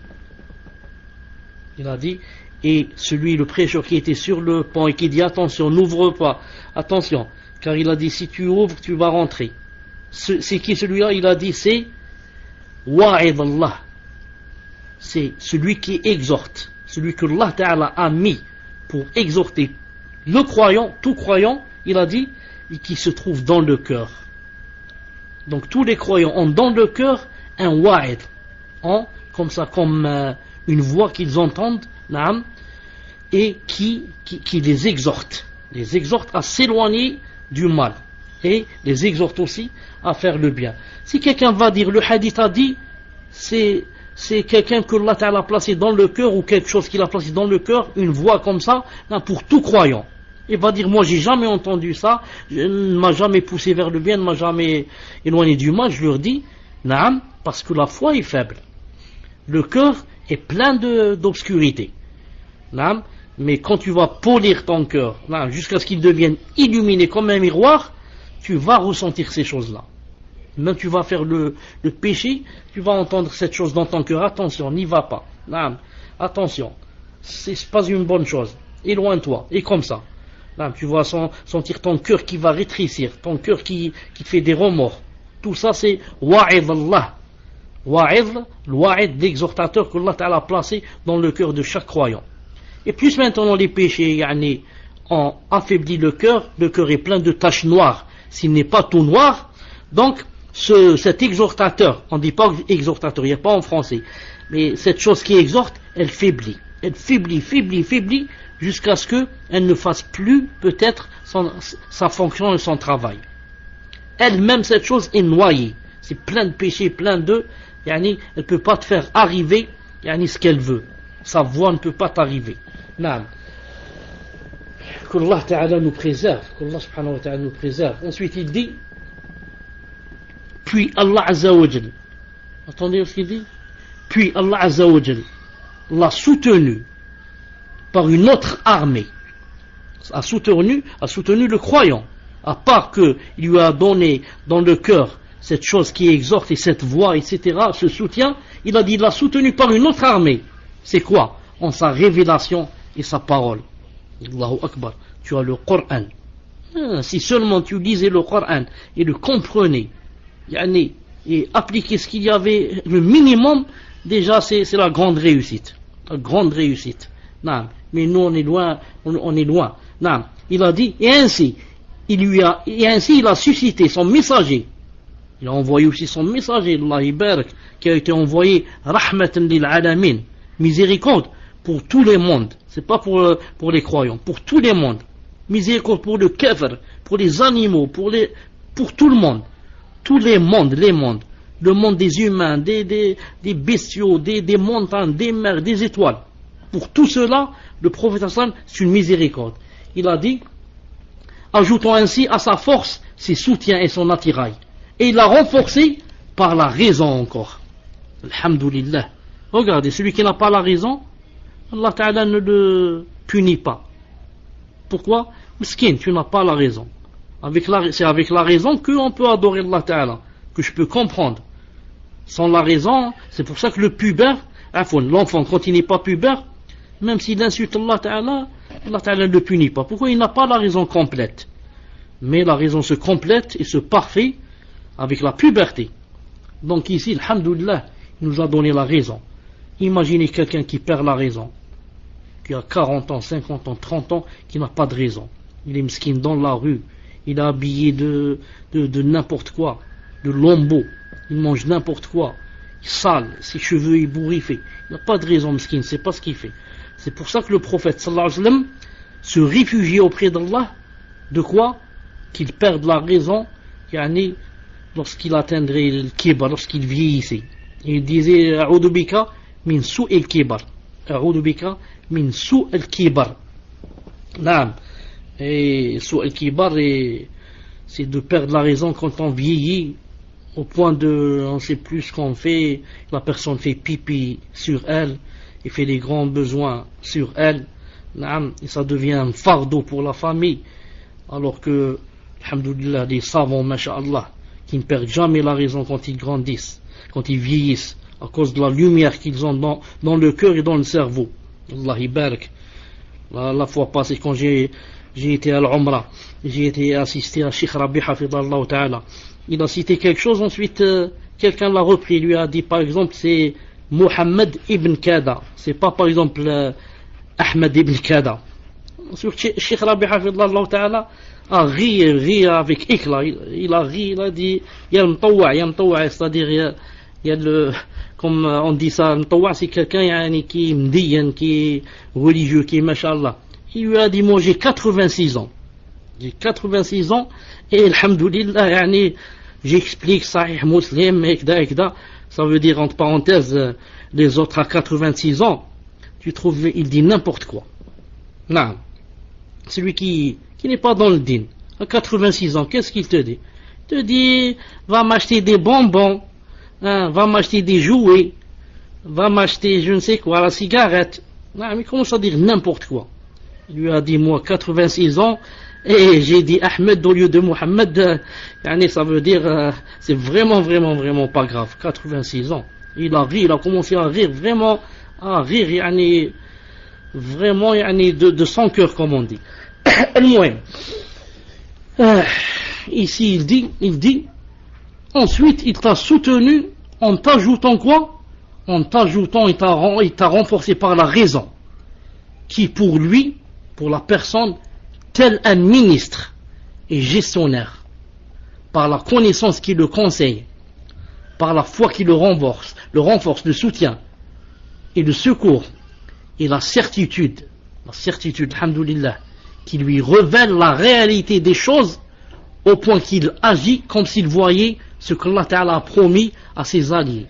Il a dit, et celui, le prêcheur qui était sur le pont et qui dit attention, n'ouvre pas, attention, car il a dit si tu ouvres, tu vas rentrer. C'est qui celui-là? Il a dit c'est wa'idullah. C'est celui qui exhorte, celui que Allah Ta'ala a mis pour exhorter le croyant, tout croyant, il a dit, et qui se trouve dans le cœur. Donc tous les croyants ont dans le cœur un wa'id, comme ça, comme une voix qu'ils entendent, et qui les exhorte à s'éloigner du mal, et les exhorte aussi à faire le bien. Si quelqu'un va dire le hadith a dit, c'est c'est quelqu'un que Allah Ta'ala a placé dans le cœur, ou quelque chose qu'il a placé dans le cœur, une voix comme ça, pour tout croyant. Il va dire, moi j'ai jamais entendu ça, je ne m'a jamais poussé vers le bien, ne m'a jamais éloigné du mal. Je leur dis, naam, parce que la foi est faible. Le cœur est plein d'obscurité. Naam, mais quand tu vas polir ton cœur, jusqu'à ce qu'il devienne illuminé comme un miroir, tu vas ressentir ces choses-là. Même tu vas faire le péché, tu vas entendre cette chose dans ton cœur. Attention, n'y va pas. Naam, attention, c'est pas une bonne chose. Éloigne-toi. Et comme ça. Tu vas sentir ton cœur qui va rétrécir, ton cœur qui te fait des remords. Tout ça c'est wa'id Allah. Wa'id, l'wa'id, l'exhortateur que Allah Ta'ala a placé dans le cœur de chaque croyant. Et plus maintenant les péchés ont affaibli le cœur est plein de taches noires. S'il n'est pas tout noir, donc cet exhortateur, on ne dit pas exhortateur, il n'y a pas en français, mais cette chose qui exhorte, elle faiblit. Elle faiblit, jusqu'à ce qu'elle ne fasse plus peut-être sa fonction et son travail. Elle-même, cette chose est noyée. C'est plein de péchés, plein de... elle ne peut pas te faire arriver ce qu'elle veut. Sa voix ne peut pas t'arriver. Naam. Qu'Allah Ta'ala nous préserve. Qu'Allah Subhanahu wa Ta'ala nous préserve. Ensuite, il dit, puis Allah Azza wa Jal. Attendez ce qu'il dit. Puis Allah Azza wa Jal l'a soutenu par une autre armée, a soutenu le croyant, à part qu'il lui a donné dans le cœur cette chose qui exhorte et cette voix, etc., ce soutien, il a dit, il l'a soutenu par une autre armée. C'est quoi? En sa révélation et sa parole. Allahu Akbar, tu as le Coran. Si seulement tu lisais le Coran et le comprenais, et appliquais ce qu'il y avait, le minimum, déjà c'est la grande réussite. La grande réussite. Non. Mais nous on est loin, Non. Il a dit, et ainsi il a suscité son messager. Il a envoyé aussi son messager, Allah Ibarak, qui a été envoyé rahmatan lil alamin, miséricorde pour tous les mondes. C'est pas pour les croyants, pour tous les mondes. Miséricorde pour le kafir, pour les animaux, pour tout le monde. Tous les mondes. Le monde des humains, des bestiaux, des montagnes, des mers, des étoiles. Pour tout cela, le prophète sallam, c'est une miséricorde. Il a dit, ajoutons ainsi à sa force ses soutiens et son attirail. Et il l'a renforcé par la raison encore. Alhamdulillah. Regardez, celui qui n'a pas la raison, Allah Ta'ala ne le punit pas. Pourquoi? Miskin, tu n'as pas la raison. C'est avec la raison qu'on peut adorer Allah Ta'ala, que je peux comprendre. Sans la raison, c'est pour ça que le pubère, l'enfant, quand il n'est pas pubère, même s'il insulte Allah Ta'ala ne le punit pas. Pourquoi? Il n'a pas la raison complète. Mais la raison se complète et se parfait avec la puberté. Donc ici, alhamdoulilah, il nous a donné la raison. Imaginez quelqu'un qui perd la raison, qui a 40 ans, 50 ans, 30 ans, qui n'a pas de raison. Il est miskin dans la rue, il est habillé de n'importe quoi, de lambeaux, il mange n'importe quoi, il sale, ses cheveux ébouriffés. Il n'a pas de raison, miskin, c'est pas ce qu'il fait. C'est pour ça que le prophète sallallahu alayhi wa sallam se réfugiait auprès d'Allah. De quoi? Qu'il perde la raison, lorsqu'il atteindrait le kibar, lorsqu'il vieillissait. Il disait A'udhu bika min su'il kibar. A'udhu bika min su'il kibar. Naam. Et su'il kibar, c'est de perdre la raison quand on vieillit, au point de, on ne sait plus ce qu'on fait, la personne fait pipi sur elle, et fait des grands besoins sur elle, naam, et ça devient un fardeau pour la famille, alors que, alhamdoulilah, des savants, masha'Allah, qui ne perdent jamais la raison quand ils grandissent, quand ils vieillissent, à cause de la lumière qu'ils ont dans le cœur et dans le cerveau. Allah Ibarak. La fois passée, quand j'ai été à l'Umrah, j'ai été assisté à Sheikh Rabi Hafidallah Ta'ala. Il a cité quelque chose, ensuite quelqu'un l'a repris, il lui a dit par exemple c'est Mohammed ibn Kada, c'est pas par exemple Ahmed ibn Kada. Ensuite Sheikh Rabi Hafidallah Ta'ala a ri avec éclat, il a ri, il a dit il y a le mtawa, c'est-à-dire il y a le, comme on dit ça, le mtawa c'est quelqu'un qui est mdiyan, qui est religieux, qui est mashallah. Il lui a dit moi j'ai 86 ans. J'ai 86 ans et alhamdoulilah j'explique Sahih Muslim ekda, ça veut dire entre parenthèses les autres à 86 ans, tu trouves, il dit n'importe quoi. Non. Celui qui n'est pas dans le din, à 86 ans, qu'est-ce qu'il te dit? Il te dit, va m'acheter des bonbons, hein, va m'acheter des jouets, va m'acheter je ne sais quoi, la cigarette. Non, mais il commence à dire n'importe quoi. Il lui a dit, moi, 86 ans, et j'ai dit Ahmed au lieu de Mohamed, ça veut dire, c'est vraiment, vraiment, vraiment pas grave. 86 ans. Il a ri, il a commencé à rire, vraiment, à rire, vraiment, de son cœur, comme on dit. Ici, il dit, ensuite, il t'a soutenu en t'ajoutant quoi? En t'ajoutant, il t'a renforcé par la raison, qui pour lui, pour la personne, tel un ministre et gestionnaire, par la connaissance qui le conseille, par la foi qui le renforce, le soutien et le secours et la certitude, alhamdoulilah, qui lui révèle la réalité des choses au point qu'il agit comme s'il voyait ce que Allah Ta'ala a promis à ses alliés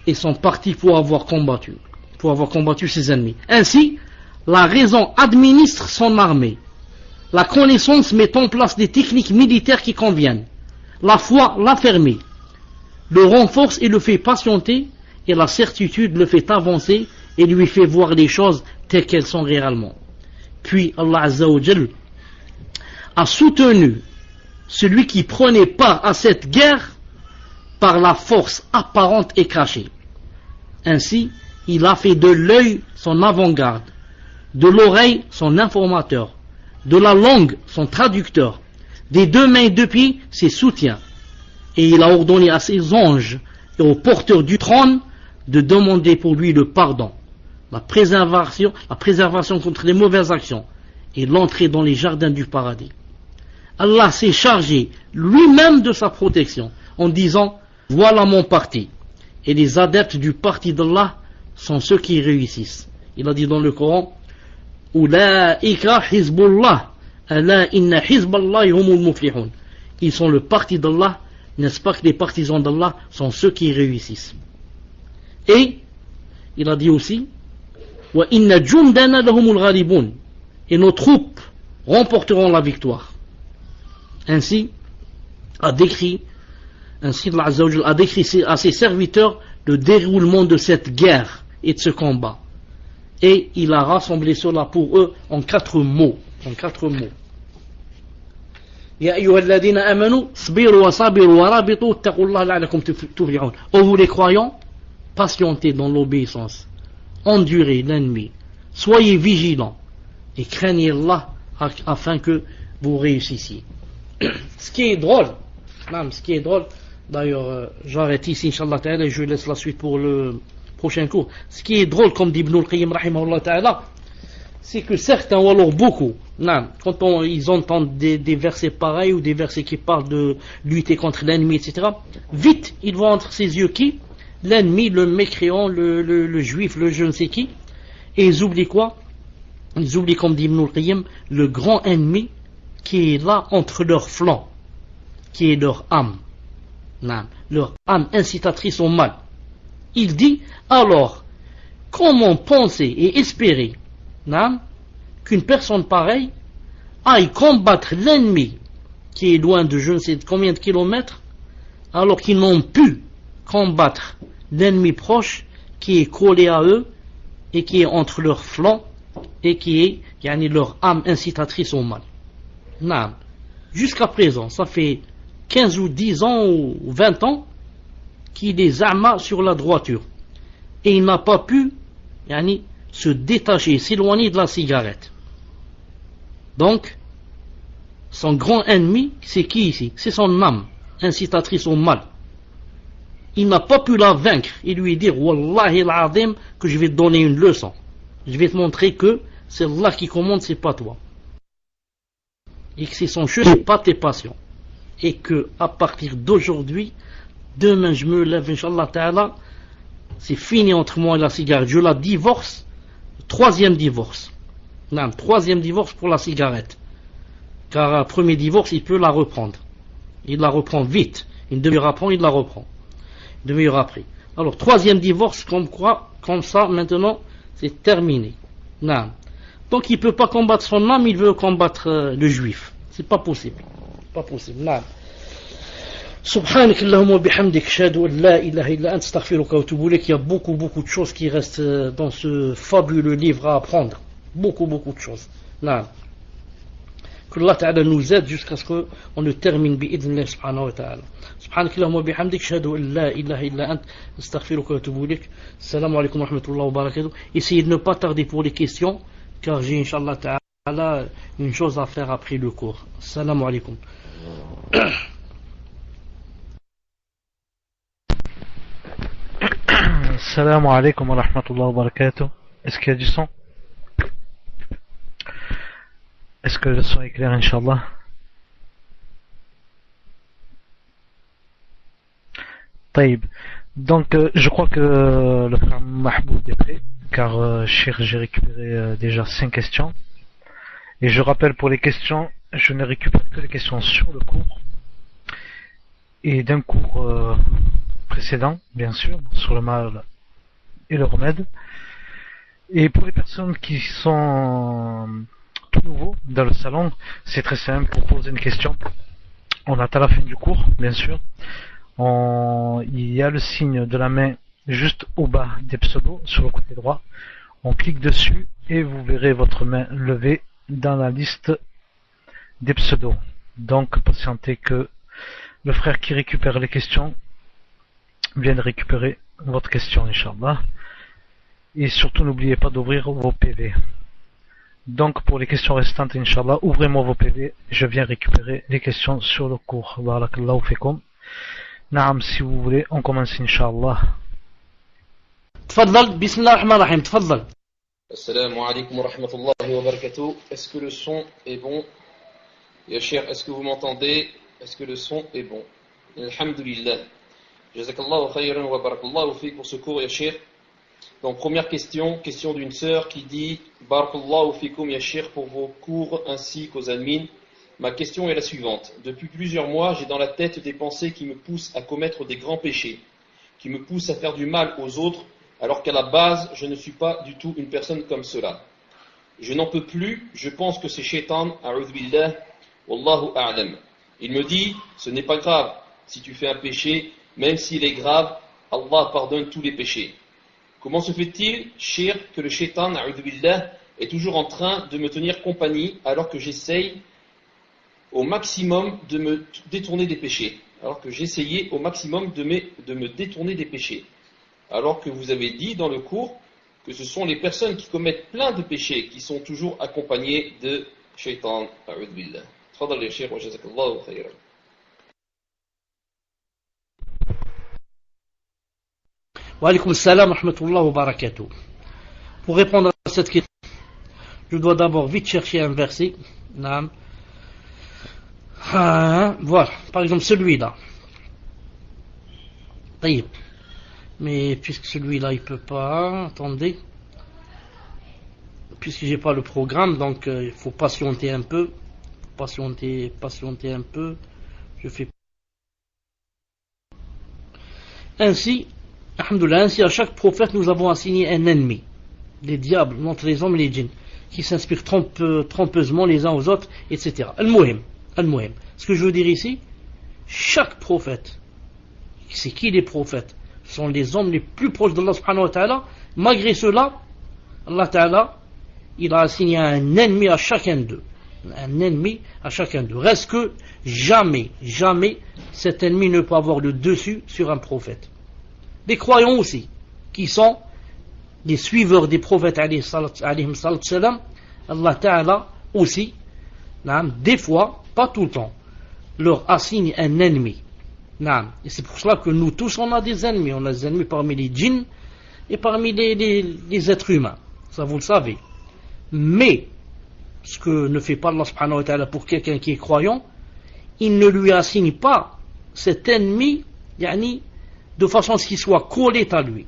et sont partis pour avoir combattu ses ennemis. Ainsi, la raison administre son armée. La connaissance met en place des techniques militaires qui conviennent. La foi l'affermit, le renforce et le fait patienter, et la certitude le fait avancer et lui fait voir les choses telles qu'elles sont réellement. Puis Allah Azza wa Jal a soutenu celui qui prenait part à cette guerre par la force apparente et cachée. Ainsi, il a fait de l'œil son avant-garde, de l'oreille son informateur, de la langue son traducteur, des deux mains et deux pieds ses soutiens, et il a ordonné à ses anges et aux porteurs du trône de demander pour lui le pardon, la préservation contre les mauvaises actions et l'entrée dans les jardins du paradis. Allah s'est chargé lui-même de sa protection en disant, voilà mon parti, et les adeptes du parti d'Allah sont ceux qui réussissent. Il a dit dans le Coran, Ulaika Hizbullah, ala inna Hizballahi humul muflihun. Ils sont le parti d'Allah, n'est-ce pas que les partisans d'Allah sont ceux qui réussissent. Et il a dit aussi, wa inna jundana lahumul ghalibun, et nos troupes remporteront la victoire. Ainsi, Allah Azza wa Jal a décrit à ses serviteurs le déroulement de cette guerre et de ce combat. Et il a rassemblé cela pour eux en 4 mots. Ya ayyuhalladhina amanu sbiru wa sabiru wa rabitu taqullaha la'allakum tuflihun. Ô vous les croyants, patientez dans l'obéissance, endurez l'ennemi, soyez vigilants et craignez Allah afin que vous réussissiez. Ce qui est drôle, d'ailleurs j'arrête ici Inch'Allah Ta'ala et je laisse la suite pour le prochain cours. Ce qui est drôle, comme dit Ibn al-Qayyim rahimahullah Ta'ala, c'est que certains, ou alors beaucoup, quand ils entendent des versets pareils ou des versets qui parlent de lutter contre l'ennemi, etc., vite ils voient entre ses yeux qui? L'ennemi, le mécréant, le juif, le je ne sais qui, et ils oublient quoi? Ils oublient, comme dit Ibn al-Qayyim, le grand ennemi qui est là entre leurs flancs, qui est leur âme, leur âme incitatrice au mal. Il dit, alors, comment penser et espérer qu'une personne pareille aille combattre l'ennemi qui est loin de je ne sais combien de kilomètres, alors qu'ils n'ont pu combattre l'ennemi proche qui est collé à eux et qui est entre leurs flancs et qui est leur âme incitatrice au mal. Jusqu'à présent, ça fait 15 ou 10 ans ou 20 ans qu'il est za'ma sur la droiture et il n'a pas pu se détacher, s'éloigner de la cigarette. Donc son grand ennemi, c'est qui ici? C'est son âme incitatrice au mal. Il n'a pas pu la vaincre et lui dire Wallahi al-azim que je vais te donner une leçon, je vais te montrer que c'est Allah qui commande, c'est pas toi, et que c'est son cheveu, c'est pas tes passions, et que à partir d'aujourd'hui, demain je me lève Inch'Allah Ta'ala, c'est fini entre moi et la cigarette, je la divorce. Troisième divorce pour la cigarette, car premier divorce il peut la reprendre, il la reprend vite, une demi-heure après il la reprend, une demi-heure après. Alors, troisième divorce, comme ça, maintenant, c'est terminé. Non. Donc, il ne peut pas combattre son âme, il veut combattre le juif. C'est pas possible. Pas possible. Non. Subhanak Allahumma bihamdik, ashhadu an la ilaha illa anta, astaghfiruka wa atubu ilayk. Il y a beaucoup de choses qui restent dans ce fabuleux livre à apprendre. Beaucoup de choses. Non. Que Allah Ta'ala nous aide jusqu'à ce qu'on ne termine bi'idhnillah subhanahu wa ta'ala. Subhanak Allahumma bihamdik, ashhadu an la ilaha illa anta, astaghfiruka wa atubu ilayk. Assalamu alaikum wa rahmatullahi wa barakatuh. Essayez de ne pas tarder pour les questions, car j'ai, Inch'Allah Ta'ala, une chose à faire après le cours. Assalamu alaikum. Assalamu alaikum wa rahmatullahi wa barakatuh. Est-ce qu'il y a du son? Est-ce que le son est clair, Inch'Allah? Taïb. Donc, je crois que le frère Mahmoud est prêt, car j'ai récupéré déjà 5 questions. Et je rappelle, pour les questions, je ne récupère que les questions sur le cours et d'un cours précédent, bien sûr, sur le mal et le remède. Et pour les personnes qui sont tout nouveaux dans le salon, c'est très simple. Pour poser une question, on attend la fin du cours, bien sûr. Il y a le signe de la main juste au bas des pseudos, sur le côté droit. On clique dessus et vous verrez votre main levée dans la liste des pseudos. Donc patientez que le frère qui récupère les questions vienne récupérer votre question, Inch'Allah. Et surtout n'oubliez pas d'ouvrir vos PV. Donc pour les questions restantes, Inch'Allah, ouvrez-moi vos PV, je viens récupérer les questions sur le cours. Barakallahu fikum. Naam, si vous voulez, on commence, Inch'Allah. Tfaddal, bismillah ar-Rahman ar-Rahim, tfaddal. Assalamu alaikum wa rahmatullahi wa barakatuh. Est-ce que le son est bon? Ya Cheikh, est-ce que vous m'entendez? Est-ce que le son est bon? Alhamdulillah. Jazakallahu khayran wa barakallahu fi pour ce cours, Ya Cheikh. Donc première question d'une sœur qui dit Barakallahu fikum Ya Cheikh pour vos cours ainsi qu'aux admins. Ma question est la suivante. Depuis plusieurs mois, j'ai dans la tête des pensées qui me poussent à commettre des grands péchés, qui me poussent à faire du mal aux autres, alors qu'à la base, je ne suis pas du tout une personne comme cela. Je n'en peux plus, je pense que c'est shaitan, a'udhu billah, wallahu a'lam. Il me dit, ce n'est pas grave si tu fais un péché, même s'il est grave, Allah pardonne tous les péchés. Comment se fait-il, Cheikh, que le shaitan, a'udhu billah, est toujours en train de me tenir compagnie alors que j'essaye au maximum de me détourner des péchés, alors que j'essayais au maximum de me détourner des péchés, alors que vous avez dit dans le cours que ce sont les personnes qui commettent plein de péchés qui sont toujours accompagnées de shaitan. A'udhu billah. Tfadal ya Cheikh wa jazakallahu khayran. Wa alaykum assalam wa rahmatullahi wa barakatuh. Pour répondre à cette question, je dois d'abord vite chercher un verset. Naam. Voilà, par exemple celui-là. Mais puisque celui-là il peut pas, attendez, puisque j'ai pas le programme, donc il faut patienter un peu, patienter un peu. Je fais ainsi, alhamdoulilah, ainsi à chaque prophète nous avons assigné un ennemi, les diables, entre les hommes et les djinns, qui s'inspirent trompeusement les uns aux autres, etc. Al-Muhim. Ce que je veux dire ici, chaque prophète, c'est qui les prophètes? Ce sont les hommes les plus proches d'Allah subhanahu wa ta'ala. Malgré cela, Allah ta'ala, il a assigné un ennemi à chacun d'eux. Un ennemi à chacun d'eux. Reste que jamais cet ennemi ne peut avoir le dessus sur un prophète. Les croyants aussi, qui sont les suiveurs des prophètes alayhim salam, Allah ta'ala aussi, des fois, pas tout le temps, leur assigne un ennemi. Et c'est pour cela que nous tous on a des ennemis. On a des ennemis parmi les djinns et parmi les êtres humains. Ça vous le savez. Mais ce que ne fait pas Allah subhanahu wa ta'ala pour quelqu'un qui est croyant, il ne lui assigne pas cet ennemi de façon à ce qu'il soit collé à lui.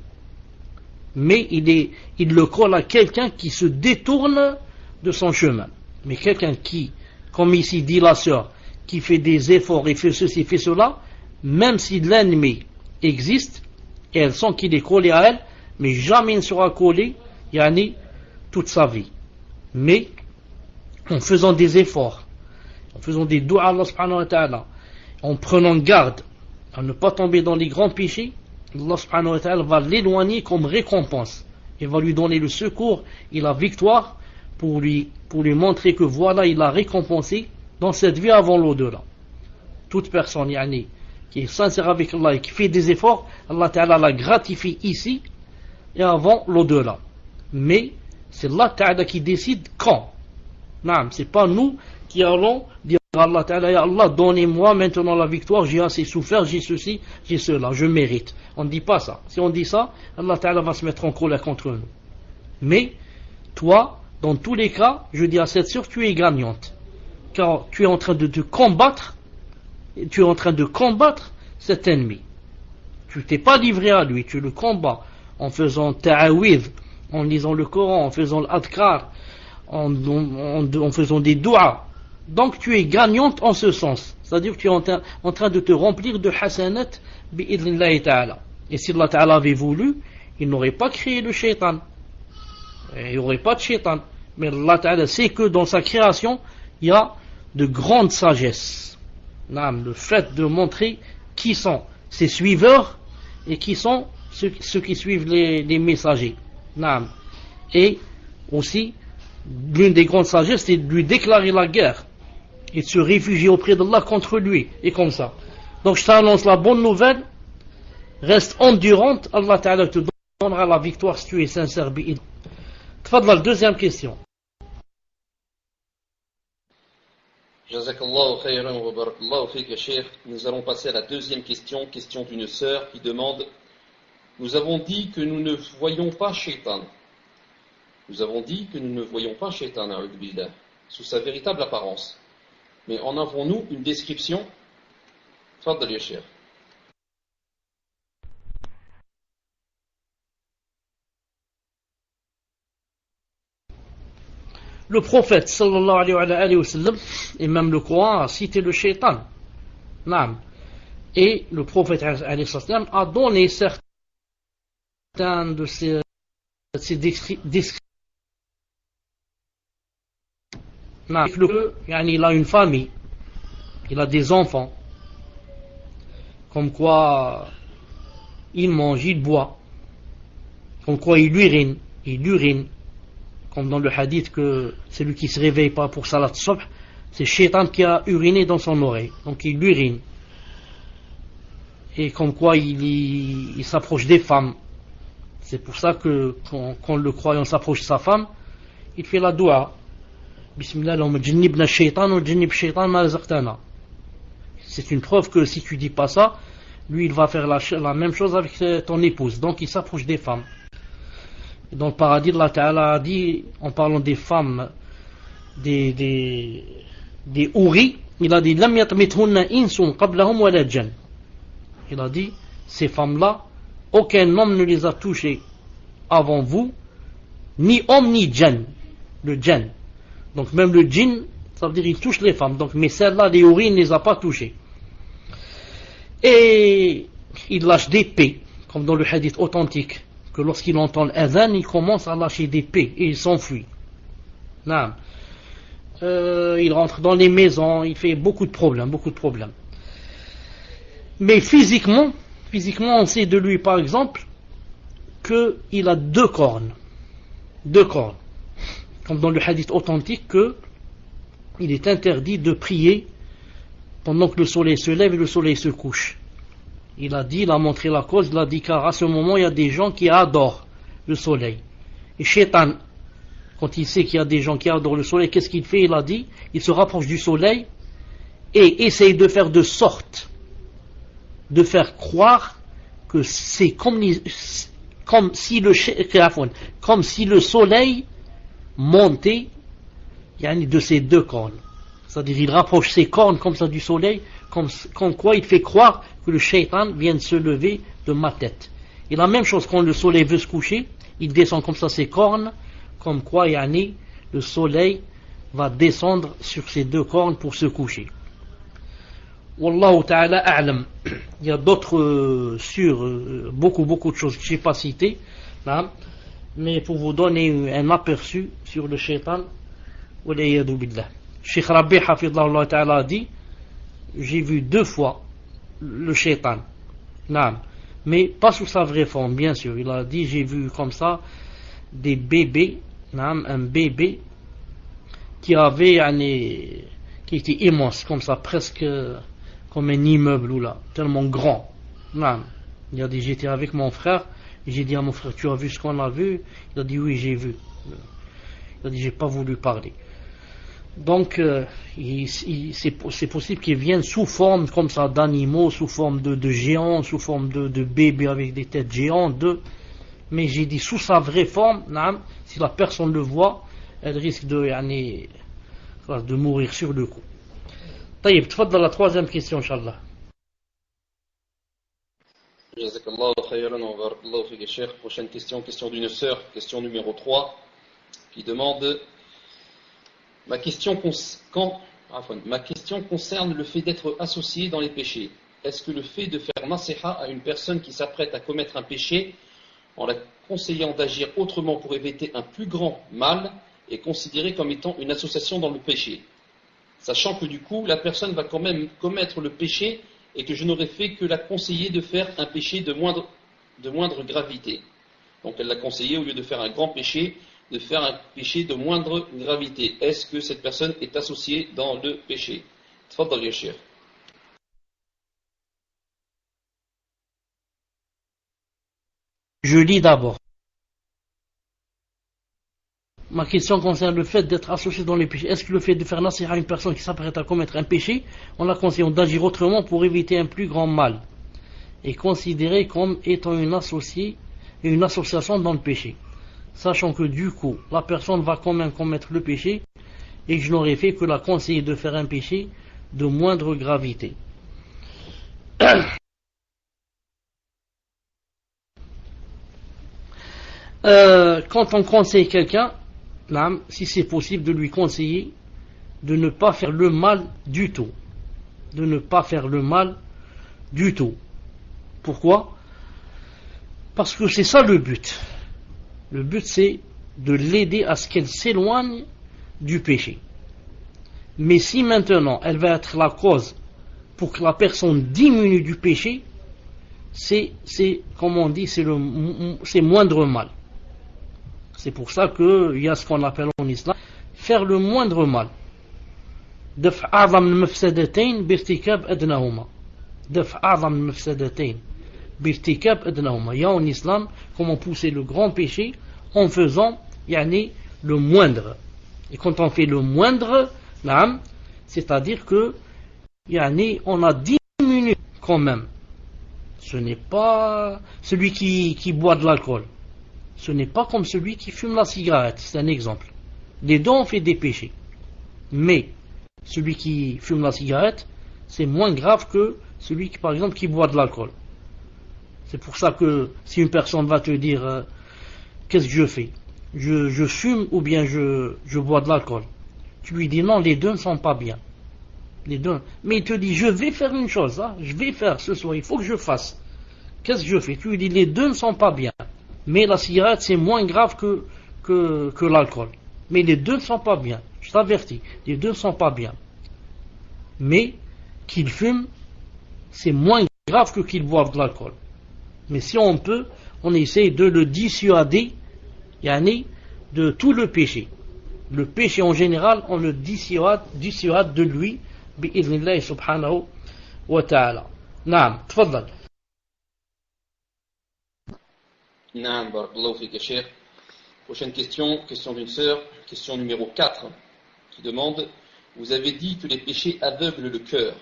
Mais il le colle à quelqu'un qui se détourne de son chemin. Mais quelqu'un qui, comme ici dit la sœur, qui fait des efforts et fait ceci, fait cela, même si l'ennemi existe, et elle sent qu'il est collé à elle, mais jamais il ne sera collé yani, toute sa vie. Mais en faisant des efforts, en faisant des doigts à Allah subhanahu wa ta'ala, en prenant garde à ne pas tomber dans les grands péchés, Allah subhanahu wa ta'ala va l'éloigner comme récompense et va lui donner le secours et la victoire pour lui montrer que voilà, il a récompensé dans cette vie avant l'au-delà. Toute personne yani, qui est sincère avec Allah et qui fait des efforts, Allah ta'ala la gratifie ici et avant l'au-delà. Mais c'est Allah ta'ala qui décide quand. C'est pas nous qui allons dire à Allah ta'ala, ya Allah, donnez-moi maintenant la victoire, j'ai assez souffert, j'ai ceci, j'ai cela, je mérite. On ne dit pas ça. Si on dit ça, Allah ta'ala va se mettre en colère contre nous. Mais toi, dans tous les cas, je dis à cette sœur, tu es gagnante. Car tu es en train de te combattre, tu es en train de combattre cet ennemi. Tu t'es pas livré à lui, tu le combats en faisant ta'awidh, en lisant le Coran, en faisant l'adkar, en faisant des doigts. Donc tu es gagnante en ce sens. C'est-à-dire que tu es en train de te remplir de hasanat bi'idhnillahi ta'ala. Et si Allah ta'ala avait voulu, il n'aurait pas créé le shaitan. Il n'y aurait pas de shaitan. Mais Allah ta'ala sait que dans sa création, il y a de grandes sagesse. Le fait de montrer qui sont ses suiveurs et qui sont ceux qui suivent les messagers. Et aussi, l'une des grandes sagesses, c'est de lui déclarer la guerre et de se réfugier auprès d'Allah contre lui, et comme ça. Donc je t'annonce la bonne nouvelle, reste endurante, Allah Ta'ala te donnera la victoire si tu es sincère. Tfadlal, deuxième question. Jazakallahu khayran wa barakallahu fik ya Cheikh. Nous allons passer à la deuxième question, question d'une sœur qui demande: nous avons dit que nous ne voyons pas Shaitan. Nous avons dit que nous ne voyons pas Shaitan, a'udhu billah, sous sa véritable apparence. Mais en avons-nous une description? Tfaddal ya Cheikh. Le prophète sallallahu alayhi wa sallam et même le Coran a cité le shaitan. Et le prophète alayhi wa sallam a donné certains de ces descriptions. Il a une famille, il a des enfants, comme quoi il mange, il boit, comme quoi il urine, comme dans le hadith que celui qui se réveille pas pour salat subh, c'est Shaitan qui a uriné dans son oreille, donc il urine, et comme quoi il s'approche des femmes. C'est pour ça que quand le croyant s'approche de sa femme, il fait la doua. Bismillah, jannibna shaitan wa jannib shaitan ma razaqtana. C'est une preuve que si tu dis pas ça, lui il va faire la même chose avec ton épouse. Donc il s'approche des femmes. Et dans le paradis, Allah Ta'ala a dit, en parlant des femmes, des houris, il a dit lam yatmithunna insun qablahum wala jan. Il a dit, ces femmes-là, aucun homme ne les a touchées avant vous, ni homme ni djinn. Le djinn. Donc même le djinn, ça veut dire il touche les femmes. Donc, mais celle-là, les houris, il ne les a pas touchées. Et il lâche des paix, comme dans le hadith authentique, que lorsqu'il entend l'adhan, il commence à lâcher des paix et il s'enfuit. Il rentre dans les maisons, il fait beaucoup de problèmes. Mais physiquement, on sait de lui, par exemple, qu'il a deux cornes. Comme dans le hadith authentique, qu'il est interdit de prier pendant que le soleil se lève et le soleil se couche. Il a montré la cause, il a dit car à ce moment il y a des gens qui adorent le soleil. Et Shaitan, quand il sait qu'il y a des gens qui adorent le soleil, qu'est-ce qu'il fait? Il a dit, il se rapproche du soleil et essaye de faire de sorte de faire croire que c'est comme si le soleil montait de ses deux cornes. C'est-à-dire il rapproche ses cornes comme ça du soleil, comme quoi il fait croire que le shaitan vient de se lever de ma tête. Et la même chose quand le soleil veut se coucher, il descend comme ça ses cornes, comme quoi le soleil va descendre sur ses deux cornes pour se coucher. Wallahu ta'ala a'lam. Il y a d'autres beaucoup de choses que je n'ai pas citées, mais pour vous donner un aperçu sur le shaitan, wal'iyadu billah. Cheikh Rabi hafidhahullah ta'ala a dit, j'ai vu 2 fois le shaitan, mais pas sous sa vraie forme, bien sûr. Il a dit, j'ai vu comme ça des bébés, un bébé qui était immense, comme ça, presque comme un immeuble, ou là, tellement grand. Il a dit, j'étais avec mon frère, et j'ai dit à mon frère, tu as vu ce qu'on a vu? Il a dit, oui, j'ai vu. Il a dit, j'ai pas voulu parler. Donc, c'est possible qu'ils viennent sous forme comme ça d'animaux, sous forme de géants, sous forme de bébés avec des têtes géantes, mais j'ai dit sous sa vraie forme, si la personne le voit, elle risque de mourir sur le coup. طيب تفضل la troisième question inchallah. Jazakallahu khayran wa barakallahu fik Cheikh. Prochaine question d'une sœur, question numéro 3, qui demande ma question concerne le fait d'être associé dans les péchés. Est-ce que le fait de faire nasiha à une personne qui s'apprête à commettre un péché en la conseillant d'agir autrement pour éviter un plus grand mal est considéré comme étant une association dans le péché, sachant que du coup la personne va quand même commettre le péché et que je n'aurais fait que la conseiller de faire un péché de moindre gravité. Donc elle l'a conseillé, au lieu de faire un grand péché, de faire un péché de moindre gravité. Est-ce que cette personne est associée dans le péché? Tfaddal ya Cheikh. Je lis d'abord. Ma question concerne le fait d'être associé dans les péchés. Est-ce que le fait de faire nasiha à une personne qui s'apprête à commettre un péché, on la conseille d'agir autrement pour éviter un plus grand mal, est considéré comme étant une association dans le péché, sachant que du coup, la personne va quand même commettre le péché et que je n'aurais fait que la conseiller de faire un péché de moindre gravité. Quand on conseille quelqu'un, si c'est possible de lui conseiller de ne pas faire le mal du tout. De ne pas faire le mal du tout. Pourquoi? Parce que c'est ça le but. Le but c'est de l'aider à ce qu'elle s'éloigne du péché. Mais si maintenant elle va être la cause pour que la personne diminue du péché, c'est comme on dit, c'est moindre mal. C'est pour ça qu'il y a ce qu'on appelle en islam faire le moindre mal. دفع أعظم المفسدتين بارتكاب أدناهما. دفع أعظم المفسدتين بارتكاب أدناهما. Il y a en islam comment pousser le grand péché en faisant le moindre. Et quand on fait le moindre, c'est-à-dire que on a diminué quand même. Ce n'est pas celui qui boit de l'alcool. Ce n'est pas comme celui qui fume la cigarette, c'est un exemple. Les deux ont fait des péchés. Mais celui qui fume la cigarette, c'est moins grave que celui qui, par exemple, qui boit de l'alcool. C'est pour ça que si une personne va te dire qu'est-ce que je fais? Je fume ou bien je bois de l'alcool. Tu lui dis non, les deux ne sont pas bien. Les deux. Mais il te dit je vais faire une chose, je vais faire ce soir, il faut que je fasse. Qu'est-ce que je fais? Tu lui dis les deux ne sont pas bien. Mais la cigarette c'est moins grave que l'alcool. Mais les deux ne sont pas bien. Je t'avertis, les deux ne sont pas bien. Mais qu'il fume, c'est moins grave que qu'il boive de l'alcool. Mais si on peut, on essaie de le dissuader, de tout le péché. Le péché en général, on le dissuade de lui, bi'idhnillahi subhanahu wa ta'ala. Naam, tfaddal. Naam, barakallahu fik ya Cheikh. Prochaine question d'une sœur, question numéro 4, qui demande: vous avez dit que les péchés aveuglent le cœur.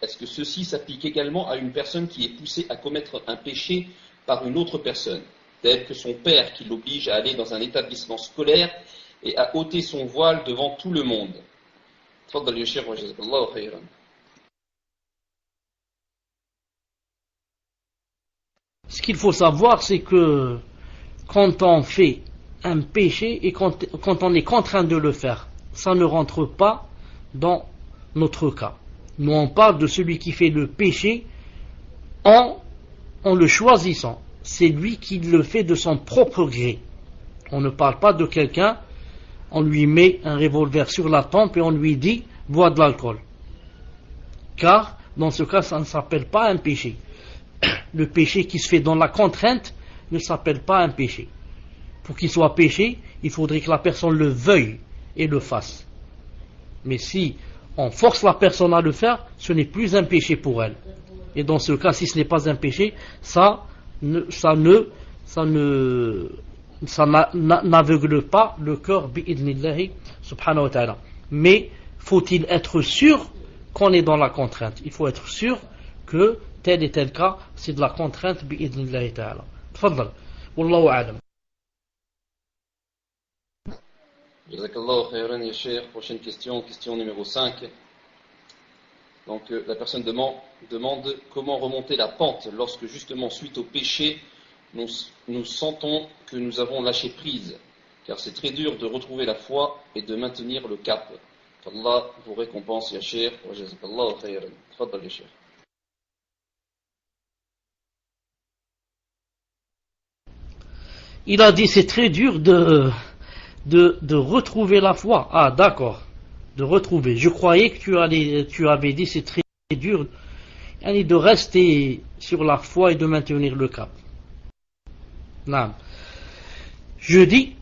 Est-ce que ceci s'applique également à une personne qui est poussée à commettre un péché par une autre personne, tel que son père qui l'oblige à aller dans un établissement scolaire et à ôter son voile devant tout le monde? Tfaddal ya Cheikh wa jazakallahu khayran. Ce qu'il faut savoir, c'est que quand on fait un péché et quand on est contraint de le faire, ça ne rentre pas dans notre cas. Nous on parle de celui qui fait le péché en le choisissant. C'est lui qui le fait de son propre gré. On ne parle pas de quelqu'un, on lui met un revolver sur la tempe et on lui dit bois de l'alcool. Car dans ce cas ça ne s'appelle pas un péché. Le péché qui se fait dans la contrainte ne s'appelle pas un péché. Pour qu'il soit péché, il faudrait que la personne le veuille et le fasse. Mais si on force la personne à le faire, ce n'est plus un péché pour elle. Et dans ce cas, si ce n'est pas un péché, ça n'aveugle pas le cœur bi'idnillahi subhanahu wa ta'ala. Mais faut-il être sûr qu'on est dans la contrainte? Il faut être sûr que tel et tel cas, c'est de la contrainte bi'idnillahi ta'ala. Tfaddal. Wallahu a'lam. Jazakallahu khayran ya Cheikh. Prochaine question, question numéro 5. Donc la personne demande comment remonter la pente lorsque justement suite au péché nous sentons que nous avons lâché prise, car c'est très dur de retrouver la foi et de maintenir le cap. qu'Allah vous récompense ya Cheikh wa jazakallahu khayran. Tfaddal ya Cheikh. Il a dit c'est très dur de retrouver la foi. Ah d'accord, de retrouver. Je croyais que tu avais dit c'est très dur de rester sur la foi et de maintenir le cap. Non. Je dis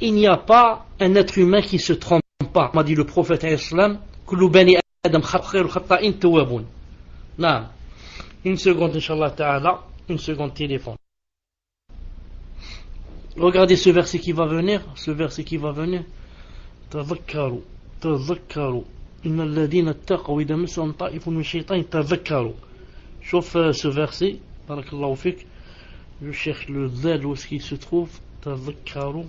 il n'y a pas un être humain qui se trompe pas. M'a dit le prophète islam, kullu bani adam khata'in khata'in tawwabun. Non. Une seconde inshallah ta'ala, une seconde téléphone. Regardez ce verset qui va venir, تذكروا إن الذين اتقوا إذا مسهم طائف من الشيطان تذكروا. شوف ce verset, barakallahu fik. Je cherche le zal où est-ce qu'il se trouve. تذكروا.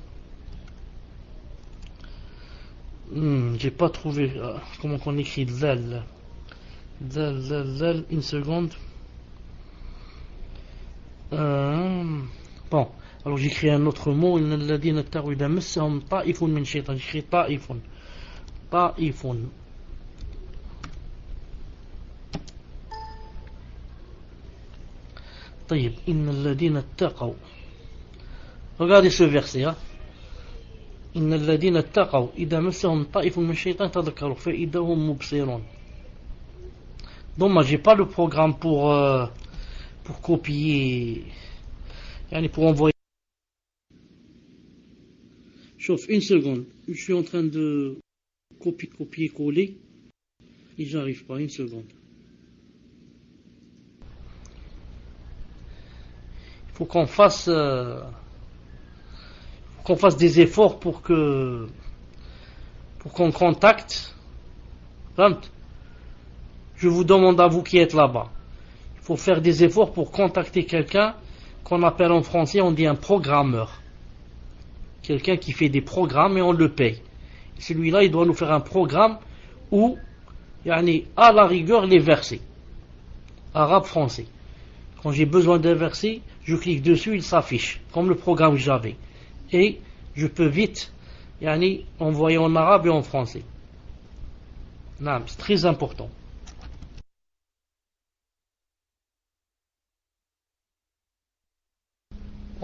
J'ai pas trouvé comment on écrit zal. Zal, une seconde. Bon. Alors j'écris un autre mot, إن الذين اتقوا إذا مسهم طائف من الشيطان. J'écris طائف. طيب إن الذين اتقوا. Regardez ce verset. إن الذين اتقوا إذا مسهم طائف من الشيطان تذكروا فإذا هم مبصرون. Donc j'ai pas le programme pour copier, pour envoyer. Chauffe une seconde, je suis en train de copier-coller et j'arrive pas, une seconde. Il faut qu'on fasse des efforts pour qu'on contacte. Je vous demande à vous qui êtes là-bas, il faut faire des efforts pour contacter quelqu'un qu'on appelle en français, on dit un programmeur. Quelqu'un qui fait des programmes et on le paye. Celui-là, il doit nous faire un programme où, à la rigueur, les versets. Arabe, français. Quand j'ai besoin d'un verset, je clique dessus, il s'affiche, comme le programme que j'avais. Et je peux vite, envoyer en arabe et en français. Non, c'est très important.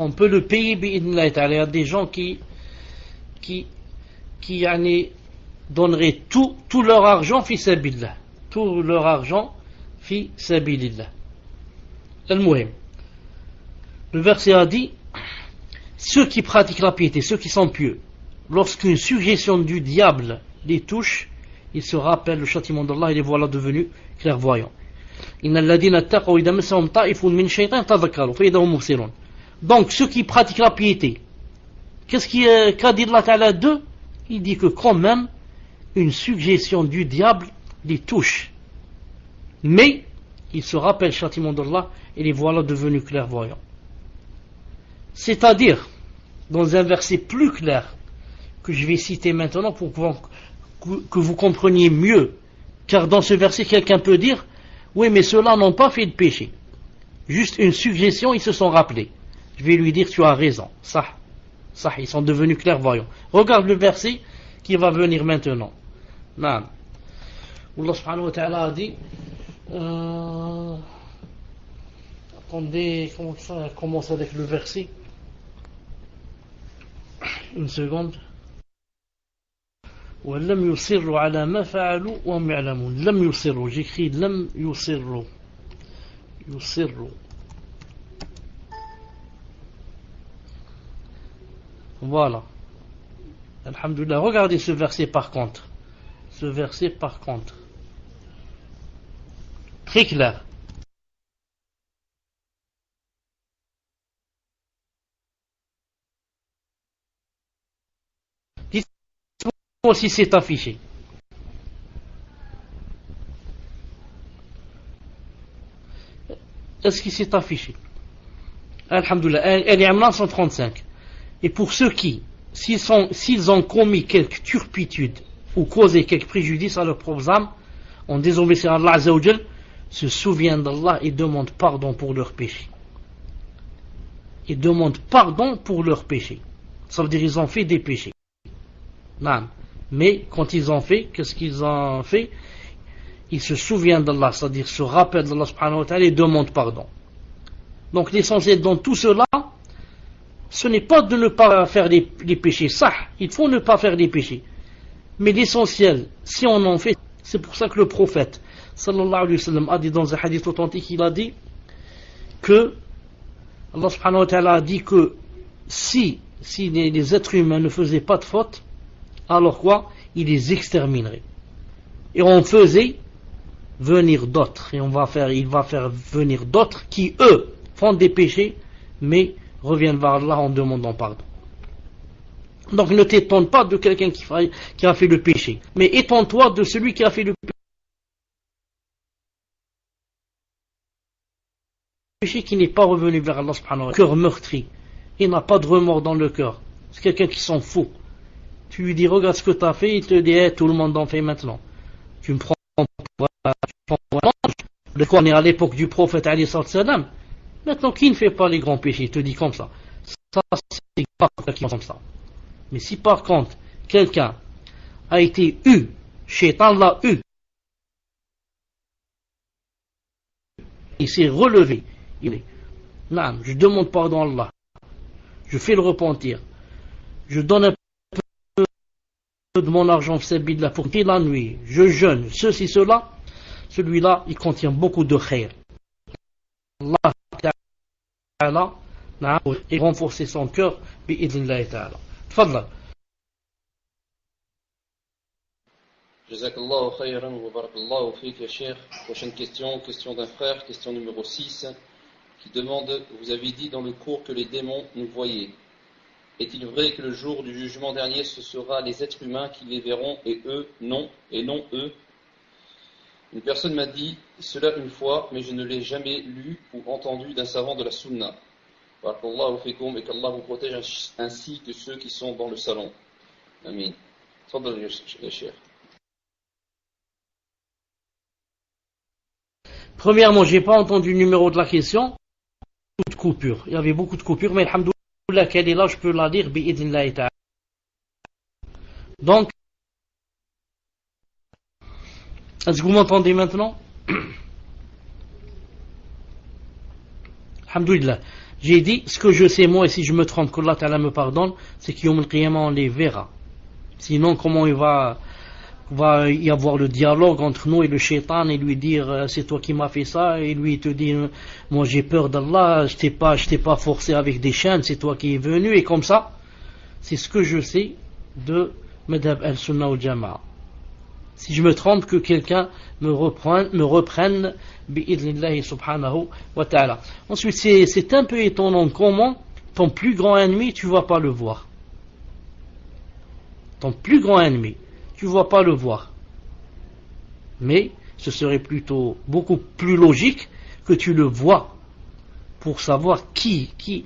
On peut le payer bi'idhnillah. Il y a des gens qui donneraient tout leur argent fi sabilillah. Tout leur argent fi sabilillah. Al-Muhim. Le verset a dit, ceux qui pratiquent la piété, ceux qui sont pieux, lorsqu'une suggestion du diable les touche, ils se rappellent le châtiment d'Allah et les voilà devenus clairvoyants. Inna alladhina attaqaw idha massahum ta'ifun min shaytan tadhakkaru fa idha hum mubsirun. Donc ceux qui pratiquent la piété, qu'a dit Allah Ta'ala d'eux? Il dit que quand même une suggestion du diable les touche, mais ils se rappellent le châtiment d'Allah et les voilà devenus clairvoyants. C'est-à-dire, dans un verset plus clair que je vais citer maintenant pour que vous compreniez mieux, car dans ce verset quelqu'un peut dire, oui mais ceux-là n'ont pas fait de péché, juste une suggestion, ils se sont rappelés. Je vais lui dire, tu as raison. Ça, ils sont devenus clairvoyants. Regarde le verset qui va venir maintenant. Non. où Allah subhanahu wa ta'ala a dit attendez, comment ça commence avec le verset? Une seconde. وَلَمْ يُصِرُّوا عَلَى مَا فَعَلُوا وَهُمْ يَعْلَمُونَ. لَمْ يُصِرُّوا, j'écris لَمْ يُصِرُّوا. يُصِرُّوا. Voilà. Alhamdulillah. Regardez ce verset par contre. Ce verset par contre. Très clair. Dites-moi si c'est affiché. Est-ce qu'il s'est affiché? Alhamdulillah. Elle est à 135. Et pour ceux qui, s'ils ont commis quelque turpitude ou causé quelque préjudice à leurs propres âmes, en désobéissant à Allah Azza wa Jal, se souviennent d'Allah et demandent pardon pour leurs péchés. Ils demandent pardon pour leurs péchés. Ça veut dire qu'ils ont fait des péchés. Non. Mais quand ils ont fait, qu'est-ce qu'ils ont fait? Ils se souviennent d'Allah, c'est-à-dire se rappellent d'Allah subhanahu wa ta'ala et demandent pardon. Donc l'essentiel dans tout cela, ce n'est pas de ne pas faire les péchés. Ça, il faut ne pas faire les péchés. Mais l'essentiel, si on en fait, c'est pour ça que le prophète, sallallahu alayhi wa sallam, a dit dans un hadith authentique, il a dit que Allah subhanahu wa ta'ala a dit que si les êtres humains ne faisaient pas de faute, alors quoi? Il les exterminerait. Et on faisait venir d'autres. Et il va faire venir d'autres qui, eux, font des péchés, mais reviennent vers Allah en demandant pardon. Donc ne t'étonne pas de quelqu'un qui a fait le péché, mais étonne-toi de celui qui a fait le péché qui n'est pas revenu vers Allah subhanahu wa ta'ala, cœur meurtri, il n'a pas de remords dans le cœur, c'est quelqu'un qui s'en fout. Tu lui dis regarde ce que tu as fait, il te dit hey, tout le monde en fait maintenant. Tu me prends pour un ange. De quoi on est à l'époque du prophète alayhi salam. Maintenant qui ne fait pas les grands péchés, il te dit comme ça. Ça c'est pas quelqu'un comme ça. Mais si par contre quelqu'un a été Shaitan l'a il s'est relevé, il est non, je demande pardon à Allah, je fais le repentir, je donne un peu de mon argent pour la nuit, je jeûne, ceci, cela, celui-là il contient beaucoup de khair. Allah Ta'ala et renforcer son cœur bi'idhnillahi ta'ala. Tfadlal. Jazakallahu khayran wa barakallahu fik ya Cheikh. Prochaine question d'un frère, question numéro 6, qui demande, vous avez dit dans le cours que les démons nous voyaient. Est-il vrai que le jour du jugement dernier, ce sera les êtres humains qui les verront et non eux? Une personne m'a dit cela une fois, mais je ne l'ai jamais lu ou entendu d'un savant de la Sunna. Barakallahu fikum et qu'Allah vous protège ainsi que ceux qui sont dans le salon. Amin. Tfadal ya Cheikh. Premièrement, j'ai pas entendu le numéro de la question. Beaucoup de coupures. Il y avait beaucoup de coupures, mais alhamdoulilah qu'elle est là, je peux la lire bi'idhnillahi ta'ala. Donc, est-ce que vous m'entendez maintenant? Alhamdoulilah. J'ai dit ce que je sais moi, et si je me trompe, qu'Allah Ta'ala me pardonne, c'est qu'Yawm al-Qiyamah on les verra. Sinon, comment il va y avoir le dialogue entre nous et le shaitan et lui dire c'est toi qui m'as fait ça, et lui il te dit moi j'ai peur d'Allah, je t'ai pas forcé avec des chaînes, c'est toi qui es venu, et comme ça. C'est ce que je sais de Madhab al-Sunnah wal-Jama'a. Si je me trompe, que quelqu'un me reprenne bi'idhnillahi subhanahu wa ta'ala. Ensuite, c'est un peu étonnant comment ton plus grand ennemi, tu ne vas pas le voir. Ton plus grand ennemi, tu ne vas pas le voir. Mais ce serait plutôt beaucoup plus logique que tu le vois pour savoir c'est qui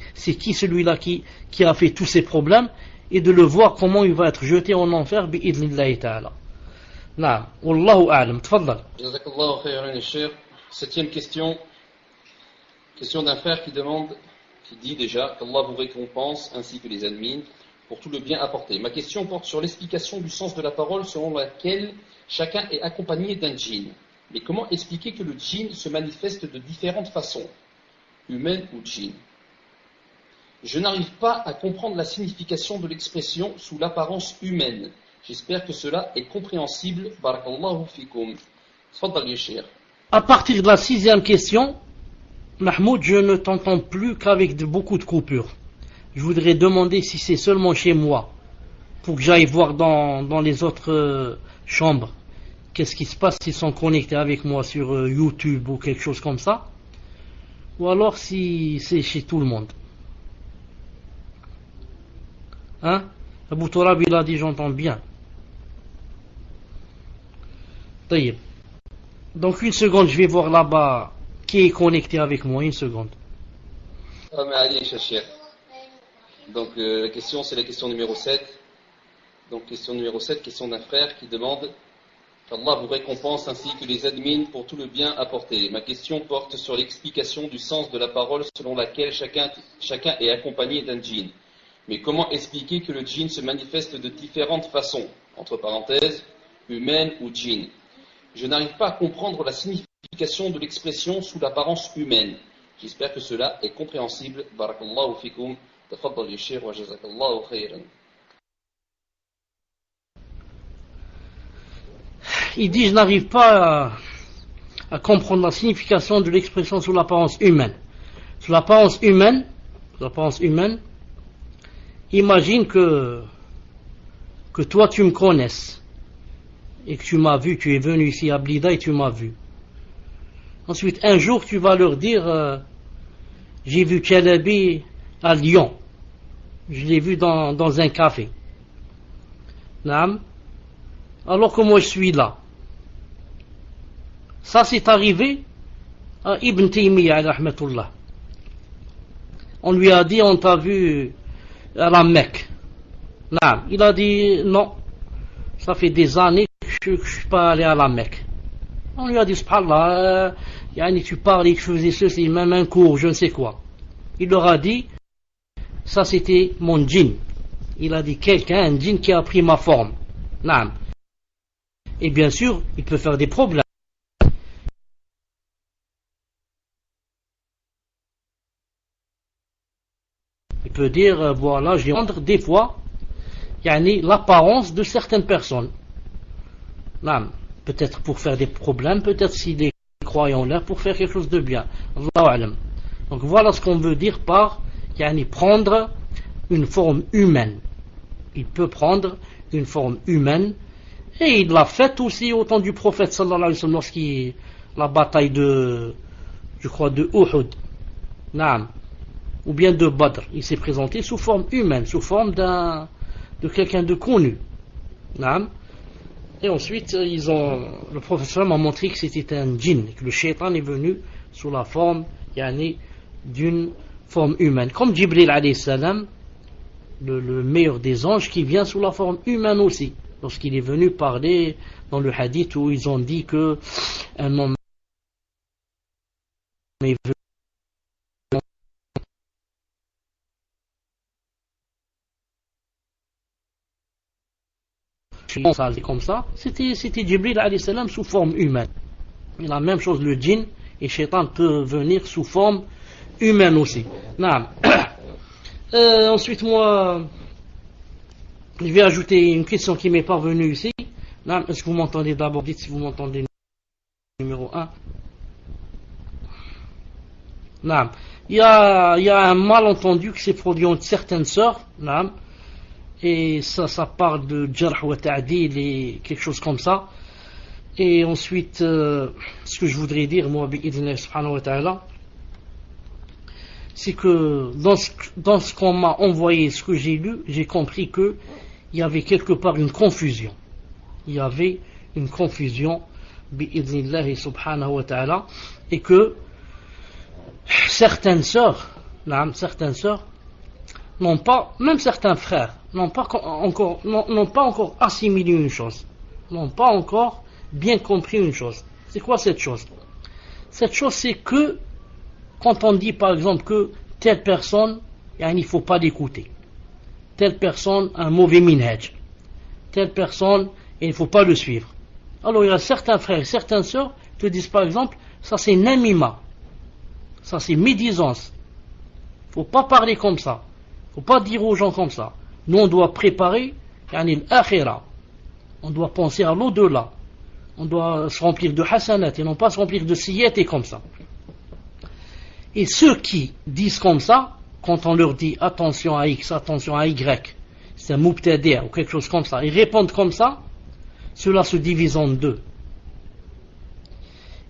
celui-là qui a fait tous ces problèmes, et de le voir comment il va être jeté en enfer bi'idhnillahi ta'ala. Non, Wallahu a'lam, tfadal. Jazakallahu khayran ya Cheikh. 7e question. Question d'un frère qui dit déjà qu'Allah vous récompense ainsi que les admins pour tout le bien apporté. Ma question porte sur l'explication du sens de la parole selon laquelle chacun est accompagné d'un djinn. Mais comment expliquer que le djinn se manifeste de différentes façons, humaine ou djinn? Je n'arrive pas à comprendre la signification de l'expression sous l'apparence humaine. J'espère que cela est compréhensible. Barakallahu fikum. Tfaddal ya Cheikh. À partir de la 6e question, Mahmoud, je ne t'entends plus qu'avec beaucoup de coupures. Je voudrais demander si c'est seulement chez moi, pour que j'aille voir dans les autres chambres, qu'est-ce qui se passe s'ils sont connectés avec moi sur YouTube ou quelque chose comme ça, ou alors si c'est chez tout le monde. Hein? Abou Tourab, il a dit j'entends bien. Taïb. Donc une seconde, je vais voir là-bas qui est connecté avec moi, une seconde. Ah, mais allez, Cheikh. Donc la question, c'est la question numéro 7. Donc question numéro 7, question d'un frère qui demande qu'Allah vous récompense ainsi que les admins pour tout le bien apporté. Ma question porte sur l'explication du sens de la parole selon laquelle chacun est accompagné d'un djinn. Mais comment expliquer que le djinn se manifeste de différentes façons, entre parenthèses, humaine ou djinn? Je n'arrive pas à comprendre la signification de l'expression sous l'apparence humaine. J'espère que cela est compréhensible. Barakallahu fikum. تفضل يا شيخ وجزاك الله خيرا. Il dit je n'arrive pas à comprendre la signification de l'expression sous l'apparence humaine. Sous l'apparence humaine, imagine que toi tu me connaisses et que tu m'as vu, tu es venu ici à Blida et tu m'as vu. Ensuite un jour tu vas leur dire j'ai vu Chalabi à Lyon. Je l'ai vu dans un café. Naam. Alors que moi je suis là. Ça c'est arrivé à Ibn Taymiyyah rahmatullah. On lui a dit on t'a vu à la Mecque. Naam. Il a dit non. Ça fait des années que je ne suis pas allé à la Mecque. On lui a dit subhanallah, tu parles et que je faisais ceci, même un cours, je ne sais quoi. Il leur a dit ça c'était mon djinn. Il a dit quelqu'un, un djinn qui a pris ma forme. Naam. Et bien sûr, il peut faire des problèmes. Il peut dire, voilà, je vais rendre des fois l'apparence de certaines personnes. Naam. Peut-être pour faire des problèmes, peut-être s'il est croyant là, pour faire quelque chose de bien. Allahu a'lam. Donc voilà ce qu'on veut dire par prendre une forme humaine. Il peut prendre une forme humaine et il l'a fait aussi au temps du prophète sallallahu alayhi wa sallam lorsqu'il la bataille de Uhud, naam, ou bien de Badr. Il s'est présenté sous forme humaine, sous forme de quelqu'un de connu, naam. Et ensuite le prophète sallallahu a montré que c'était un djinn, que le shaitan est venu sous la forme d'une forme humaine, comme Jibril alayhi salam, le meilleur des anges, qui vient sous la forme humaine aussi, lorsqu'il est venu parler dans le hadith où ils ont dit que un homme est venu comme ça, c'était Jibril alayhi salam sous forme humaine. Et la même chose, le djinn et shaitan peut venir sous forme humaine aussi. Non. Ensuite, moi, je vais ajouter une question qui m'est parvenue ici. Non. Est-ce que vous m'entendez d'abord? Dites si vous m'entendez. Numéro 1. Non. Il y a un malentendu qui s'est produit entre certaines sœurs. Non. Et ça parle de jarh wa ta'dil et quelque chose comme ça. Et ensuite, ce que je voudrais dire, moi, bi'idhnillah subhanahu wa ta'ala, c'est que dans ce qu'on m'a envoyé, ce que j'ai lu, j'ai compris qu'il y avait quelque part une confusion. Il y avait une confusion, bi'idhnillah subhanahu wa ta'ala, et que certaines sœurs, n'ont pas, même certains frères, n'ont pas encore assimilé une chose, n'ont pas encore bien compris une chose. C'est quoi cette chose? Cette chose, c'est que quand on dit par exemple que telle personne, il ne faut pas l'écouter. telle personne a un mauvais minhaj, telle personne, il ne faut pas le suivre. Alors il y a certains frères et certaines sœurs qui te disent par exemple, ça c'est namima, ça c'est médisance. Il ne faut pas parler comme ça, il ne faut pas dire aux gens comme ça. Nous on doit préparer l'akhira, on doit penser à l'au-delà, on doit se remplir de hasanat et non pas se remplir de siyat et comme ça. Et ceux qui disent comme ça, quand on leur dit attention à X, attention à Y, c'est un mubtadi' ou quelque chose comme ça, ils répondent comme ça, cela se divise en deux.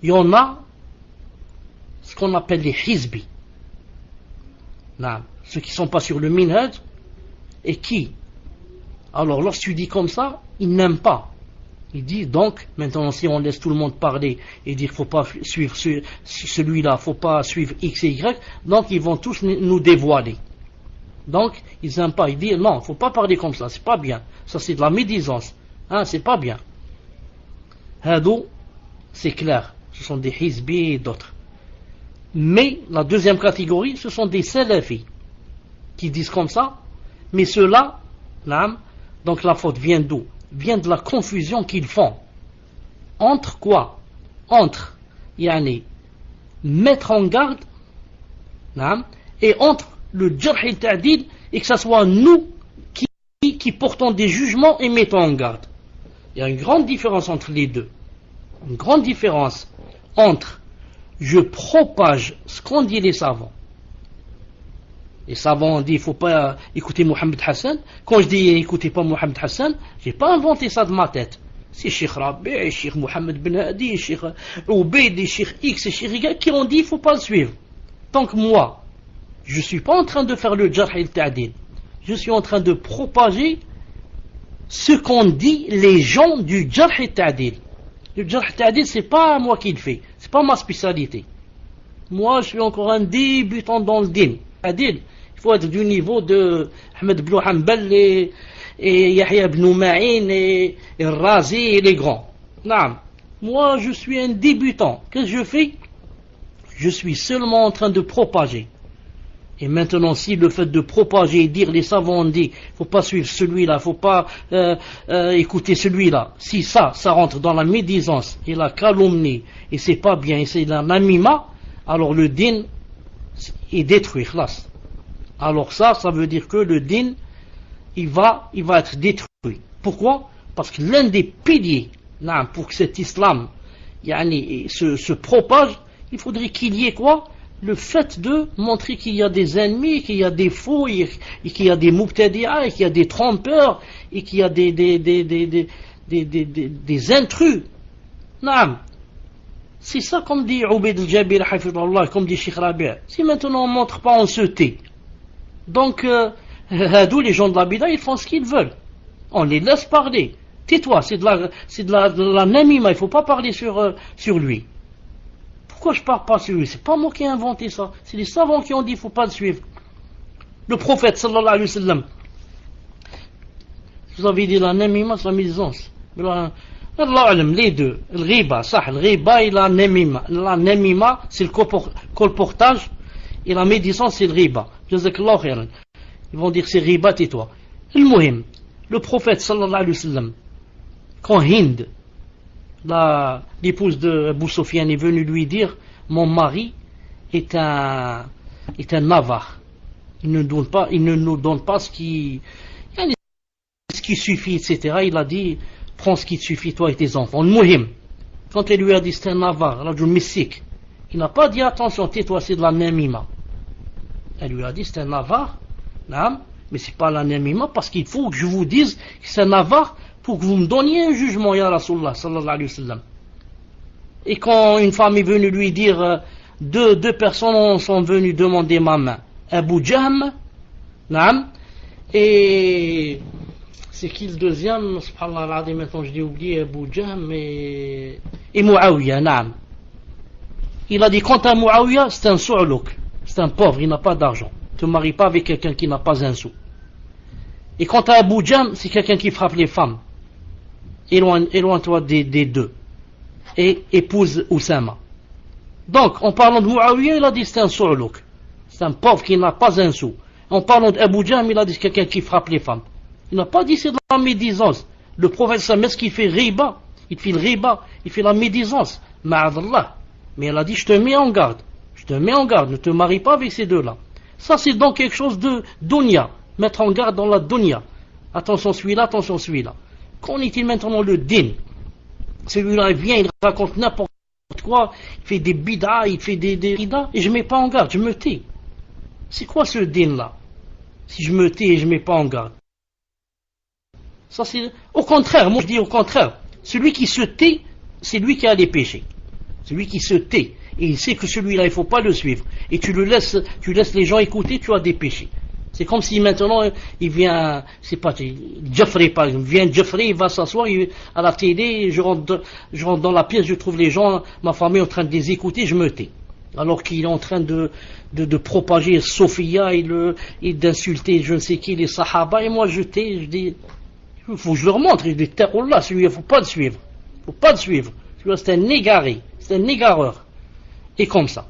Il y en a ce qu'on appelle les hizbi, ceux qui ne sont pas sur le minhaj et qui, alors lorsque tu dis comme ça, ils n'aiment pas. Il dit donc, maintenant si on laisse tout le monde parler et dire qu'il ne faut pas suivre celui-là, il ne faut pas suivre X et Y, donc ils vont tous nous dévoiler. Donc ils n'aiment pas, ils disent non, il ne faut pas parler comme ça, c'est pas bien, ça c'est de la médisance, c'est pas bien. Hadou, c'est clair, ce sont des hizbi et d'autres. Mais la deuxième catégorie, ce sont des salafis qui disent comme ça, mais ceux-là, donc la faute vient d'où? Vient de la confusion qu'ils font entre quoi? Entre mettre en garde et entre le jarh et ta'dil, et que ce soit nous qui portons des jugements et mettons en garde. Il y a une grande différence entre les deux, une grande différence entre je propage ce qu'ont dit les savants. Les savants ont dit il ne faut pas écouter Mohamed Hassan. Quand je dis écoutez pas Mohamed Hassan, je n'ai pas inventé ça de ma tête. C'est Cheikh Rabi, Cheikh Mohamed Ben Hadi, Cheikh Ubaid, Cheikh X, Cheikh Y qui ont dit il ne faut pas le suivre. Tant que moi, je ne suis pas en train de faire le jarh et le ta'dil. Je suis en train de propager ce qu'ont dit les gens du jarh et le ta'dil. Le jarh et le ta'dil, ce n'est pas moi qui le fais. Ce n'est pas ma spécialité. Moi, je suis encore un débutant dans le din. Il faut être du niveau de Ahmed ibn Hanbal et Yahya ibn Ma'in et Razi et les grands. Non. Moi, je suis un débutant. Qu'est-ce que je fais? Je suis seulement en train de propager. Et maintenant, si le fait de propager et dire les savants ont dit, il ne faut pas suivre celui-là, il ne faut pas écouter celui-là, si ça rentre dans la médisance et la calomnie, et c'est pas bien, et c'est la namima, alors le din est détruit. Alors ça veut dire que le din, il va être détruit. Pourquoi? Parce que l'un des piliers, pour que cet islam se propage, il faudrait qu'il y ait quoi? Le fait de montrer qu'il y a des ennemis, qu'il y a des faux, et qu'il y a des mubtadi'a, et qu'il y a des trompeurs, et qu'il y a des intrus. C'est ça comme dit Ubaid al-Jabir, comme dit Cheikh Rabi'. Si maintenant on ne montre pas, on se tait. Donc, d'où les gens de la bida, ils font ce qu'ils veulent. On les laisse parler. Tais-toi, c'est de la namima, il ne faut pas parler sur lui. Pourquoi je ne parle pas sur lui? C'est pas moi qui ai inventé ça. C'est les savants qui ont dit qu'il ne faut pas le suivre. Le prophète, sallallahu alayhi wa sallam, vous avez dit la namima, c'est la médisance. Les deux, le riba et la namima. La namima, c'est le colportage, et la médisance, c'est le riba. Jazakallahu khairan. Ils vont dire c'est riba, tais-toi. Le prophète, sallallahu alayhi wa sallam, quand Hind, l'épouse de Abu Sufyan, est venue lui dire mon mari est un avare. Il ne nous donne pas ce qui suffit, etc. Il a dit prends ce qui te suffit, toi et tes enfants. Quand elle lui a dit c'est un avare, il n'a pas dit attention, tais-toi, c'est de la namima. Elle lui a dit c'est un avare, mais c'est pas la namima, parce qu'il faut que je vous dise que c'est un avare pour que vous me donniez un jugement, ya Rasulullah sallallahu alayhi wa sallam. Et quand une femme est venue lui dire, deux personnes sont venues demander ma main, Abu Jahm, et c'est qui le deuxième? Subhanallah, maintenant je dis oublié, Abu Jahm et Muawiyah, il a dit quant à Muawiyah, c'est un su'louk, c'est un pauvre, il n'a pas d'argent, ne te marie pas avec quelqu'un qui n'a pas un sou. Et quant à Abu Jahm, c'est quelqu'un qui frappe les femmes. Éloigne-toi des deux. Et épouse Oussama. Donc, en parlant de Muawiyah, il a dit c'est un su'louk. C'est un pauvre qui n'a pas un sou. En parlant d'Abu Jahm, il a dit quelqu'un qui frappe les femmes. Il n'a pas dit c'est de la médisance. Le prophète Samet, ce qu'il fait riba, il fait le riba, il fait la médisance. Ma'adallah. Mais il a dit je te mets en garde. Je te mets en garde, ne te marie pas avec ces deux-là. Ça c'est donc quelque chose de dunya. Mettre en garde dans la dunya. Attention celui-là, attention celui-là. Qu'en est-il maintenant le din? Celui-là il vient, il raconte n'importe quoi, il fait des bid'a, il fait des ridas, et je ne mets pas en garde, je me tais. C'est quoi ce din-là? Si je me tais et je ne mets pas en garde. Ça c'est au contraire, moi je dis au contraire. Celui qui se tait, c'est lui qui a les péchés. Celui qui se tait, et il sait que celui-là il ne faut pas le suivre, et tu laisses les gens écouter, tu as des péchés. C'est comme si maintenant il vient, c'est pas Jeffrey par exemple, vient Jeffrey, il va s'asseoir à la télé, je rentre dans la pièce, je trouve les gens, ma famille en train de les écouter, je me tais. Alors qu'il est en train de propager Sophia et d'insulter je ne sais qui, les Sahaba, et moi je tais, je dis, il faut que je leur montre, je dis, là, celui-là, il ne faut pas le suivre. Il ne faut pas le suivre. Celui-là, c'est un égaré, c'est un égareur. Et comme ça.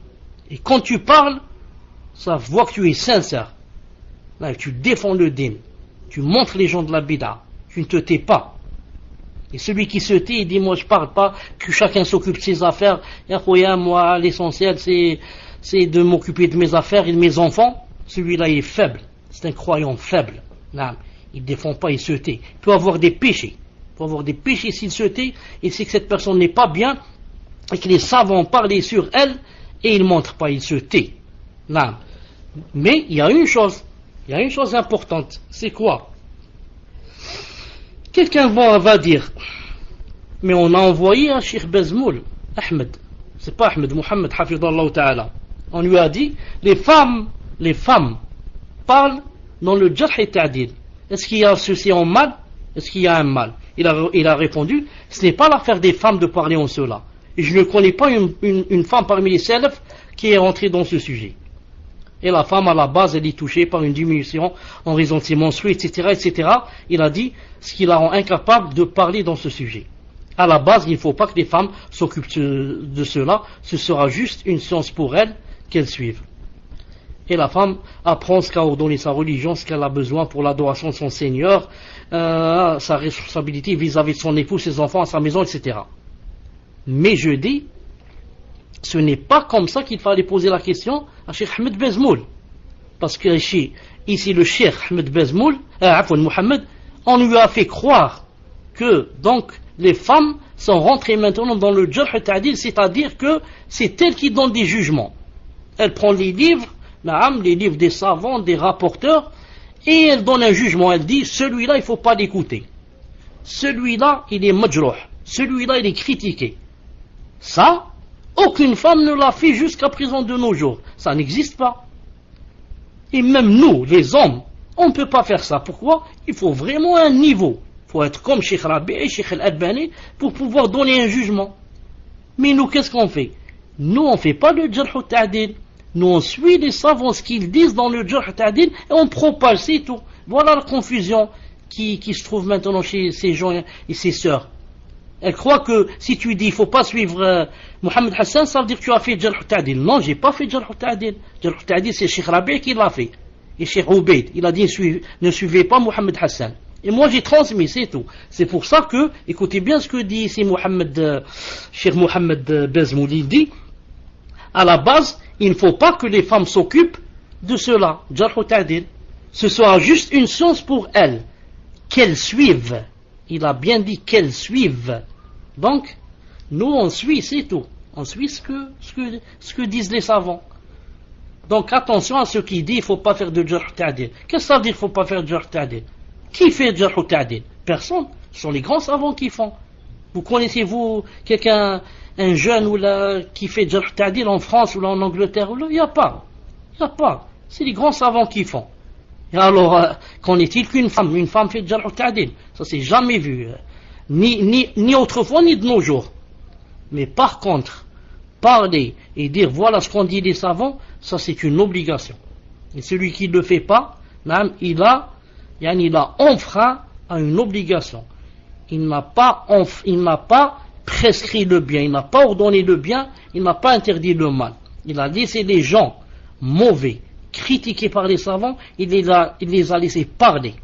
Et quand tu parles, ça voit que tu es sincère. Là, tu défends le din. Tu montres les gens de la bid'a. Tu ne te tais pas. Et celui qui se tait, il dit, moi je parle pas, que chacun s'occupe de ses affaires. Moi, l'essentiel, c'est de m'occuper de mes affaires et de mes enfants. Celui-là, il est faible. C'est un croyant faible. Là, il ne défend pas, il se tait. Il peut avoir des péchés. Il peut avoir des péchés s'il se tait, et c'est que cette personne n'est pas bien, et que les savants parlent sur elle, et il ne montre pas, il se tait. Là. Mais il y a une chose importante, c'est quoi? Quelqu'un va dire, mais on a envoyé un Cheikh Bezmoul, Ahmed, c'est pas Ahmed, Mohammed, Hafidallah Ta'ala. On lui a dit, les femmes parlent dans le jarh et ta'dil. Est-ce qu'il y a ceci en mal? Est-ce qu'il y a un mal? Il a répondu, ce n'est pas l'affaire des femmes de parler en cela. Et je ne connais pas une femme parmi les salafs qui est rentrée dans ce sujet. Et la femme, à la base, elle est touchée par une diminution en raison de ses menstrues, etc., etc. Il a dit, ce qui la rend incapable de parler dans ce sujet. À la base, il ne faut pas que les femmes s'occupent de cela. Ce sera juste une science pour elles qu'elles suivent. Et la femme apprend ce qu'a ordonné sa religion, ce qu'elle a besoin pour l'adoration de son Seigneur, sa responsabilité vis-à-vis de son époux, ses enfants, sa maison, etc. Mais je dis, ce n'est pas comme ça qu'il fallait poser la question à Cheikh Ahmed Bezmoul. Parce que ici le Cheikh Ahmed Bezmoul, Mohammed, on lui a fait croire que donc les femmes sont rentrées maintenant dans le jarh ta'dil, c'est-à-dire que c'est elle qui donne des jugements. Elle prend les livres des savants, des rapporteurs, et elle donne un jugement. Elle dit, celui-là, il ne faut pas l'écouter. Celui-là, il est majrouh. Celui-là, il est critiqué. Ça, aucune femme ne l'a fait jusqu'à présent de nos jours. Ça n'existe pas. Et même nous, les hommes, on ne peut pas faire ça. Pourquoi? Il faut vraiment un niveau. Il faut être comme Cheikh Rabi et Cheikh Al-Albani pour pouvoir donner un jugement. Mais nous, qu'est-ce qu'on fait? Nous, on ne fait pas le jarh ta'dil. Nous, on suit les savants, ce qu'ils disent dans le jarh ta'dil, et on propage, c'est tout. Voilà la confusion qui se trouve maintenant chez ces gens et ces sœurs. Elles croient que si tu dis il ne faut pas suivre Mohamed Hassan, ça veut dire que tu as fait jarh ta'dil. Non, j'ai pas fait jarh ta'dil. Jarh ta'dil, c'est Cheikh Rabi qui l'a fait. Et Cheikh Oubaid, il a dit ne suivez pas Mohamed Hassan. Et moi j'ai transmis, c'est tout. C'est pour ça que, écoutez bien ce que dit ici Cheikh Mohammed Bezmoul, il dit, à la base, il ne faut pas que les femmes s'occupent de cela, jarh ta'dil. Ce sera juste une science pour elles, qu'elles suivent. Il a bien dit qu'elles suivent. Donc, nous on suit, c'est tout. On suit ce que disent les savants. Donc attention à ce qui dit il ne faut pas faire de jarh ta'dil. Qu'est-ce que ça veut dire il ne faut pas faire de jarh ta'dil? Qui fait jarh ta'dil? Personne. Ce sont les grands savants qui font. Vous connaissez-vous quelqu'un, un jeune qui fait jarh ta'dil en France ou en Angleterre? Il n'y a pas. Il n'y a pas. C'est les grands savants qui font. Et alors, qu'en est-il qu'une femme? Une femme fait jarh ta'dil? Ça c'est jamais vu. Ni autrefois, ni de nos jours. Mais par contre, parler et dire voilà ce qu'ont dit les savants, ça c'est une obligation. Et celui qui ne le fait pas, il a enfreint à une obligation. Il n'a pas prescrit le bien, il n'a pas ordonné le bien, il n'a pas interdit le mal. Il a laissé les gens mauvais, critiqués par les savants, il les a laissés parler.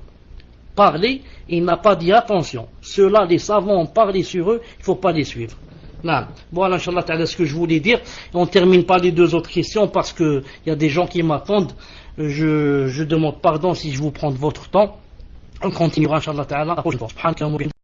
Parler, il n'a pas dit attention. Ceux-là, les savants ont parlé sur eux, il ne faut pas les suivre. Non. Voilà, Inch'Allah Ta'ala, ce que je voulais dire. On termine par les deux autres questions parce qu'il y a des gens qui m'attendent. Je demande pardon si je vous prends de votre temps. On continuera, Inch'Allah Ta'ala, la prochaine fois.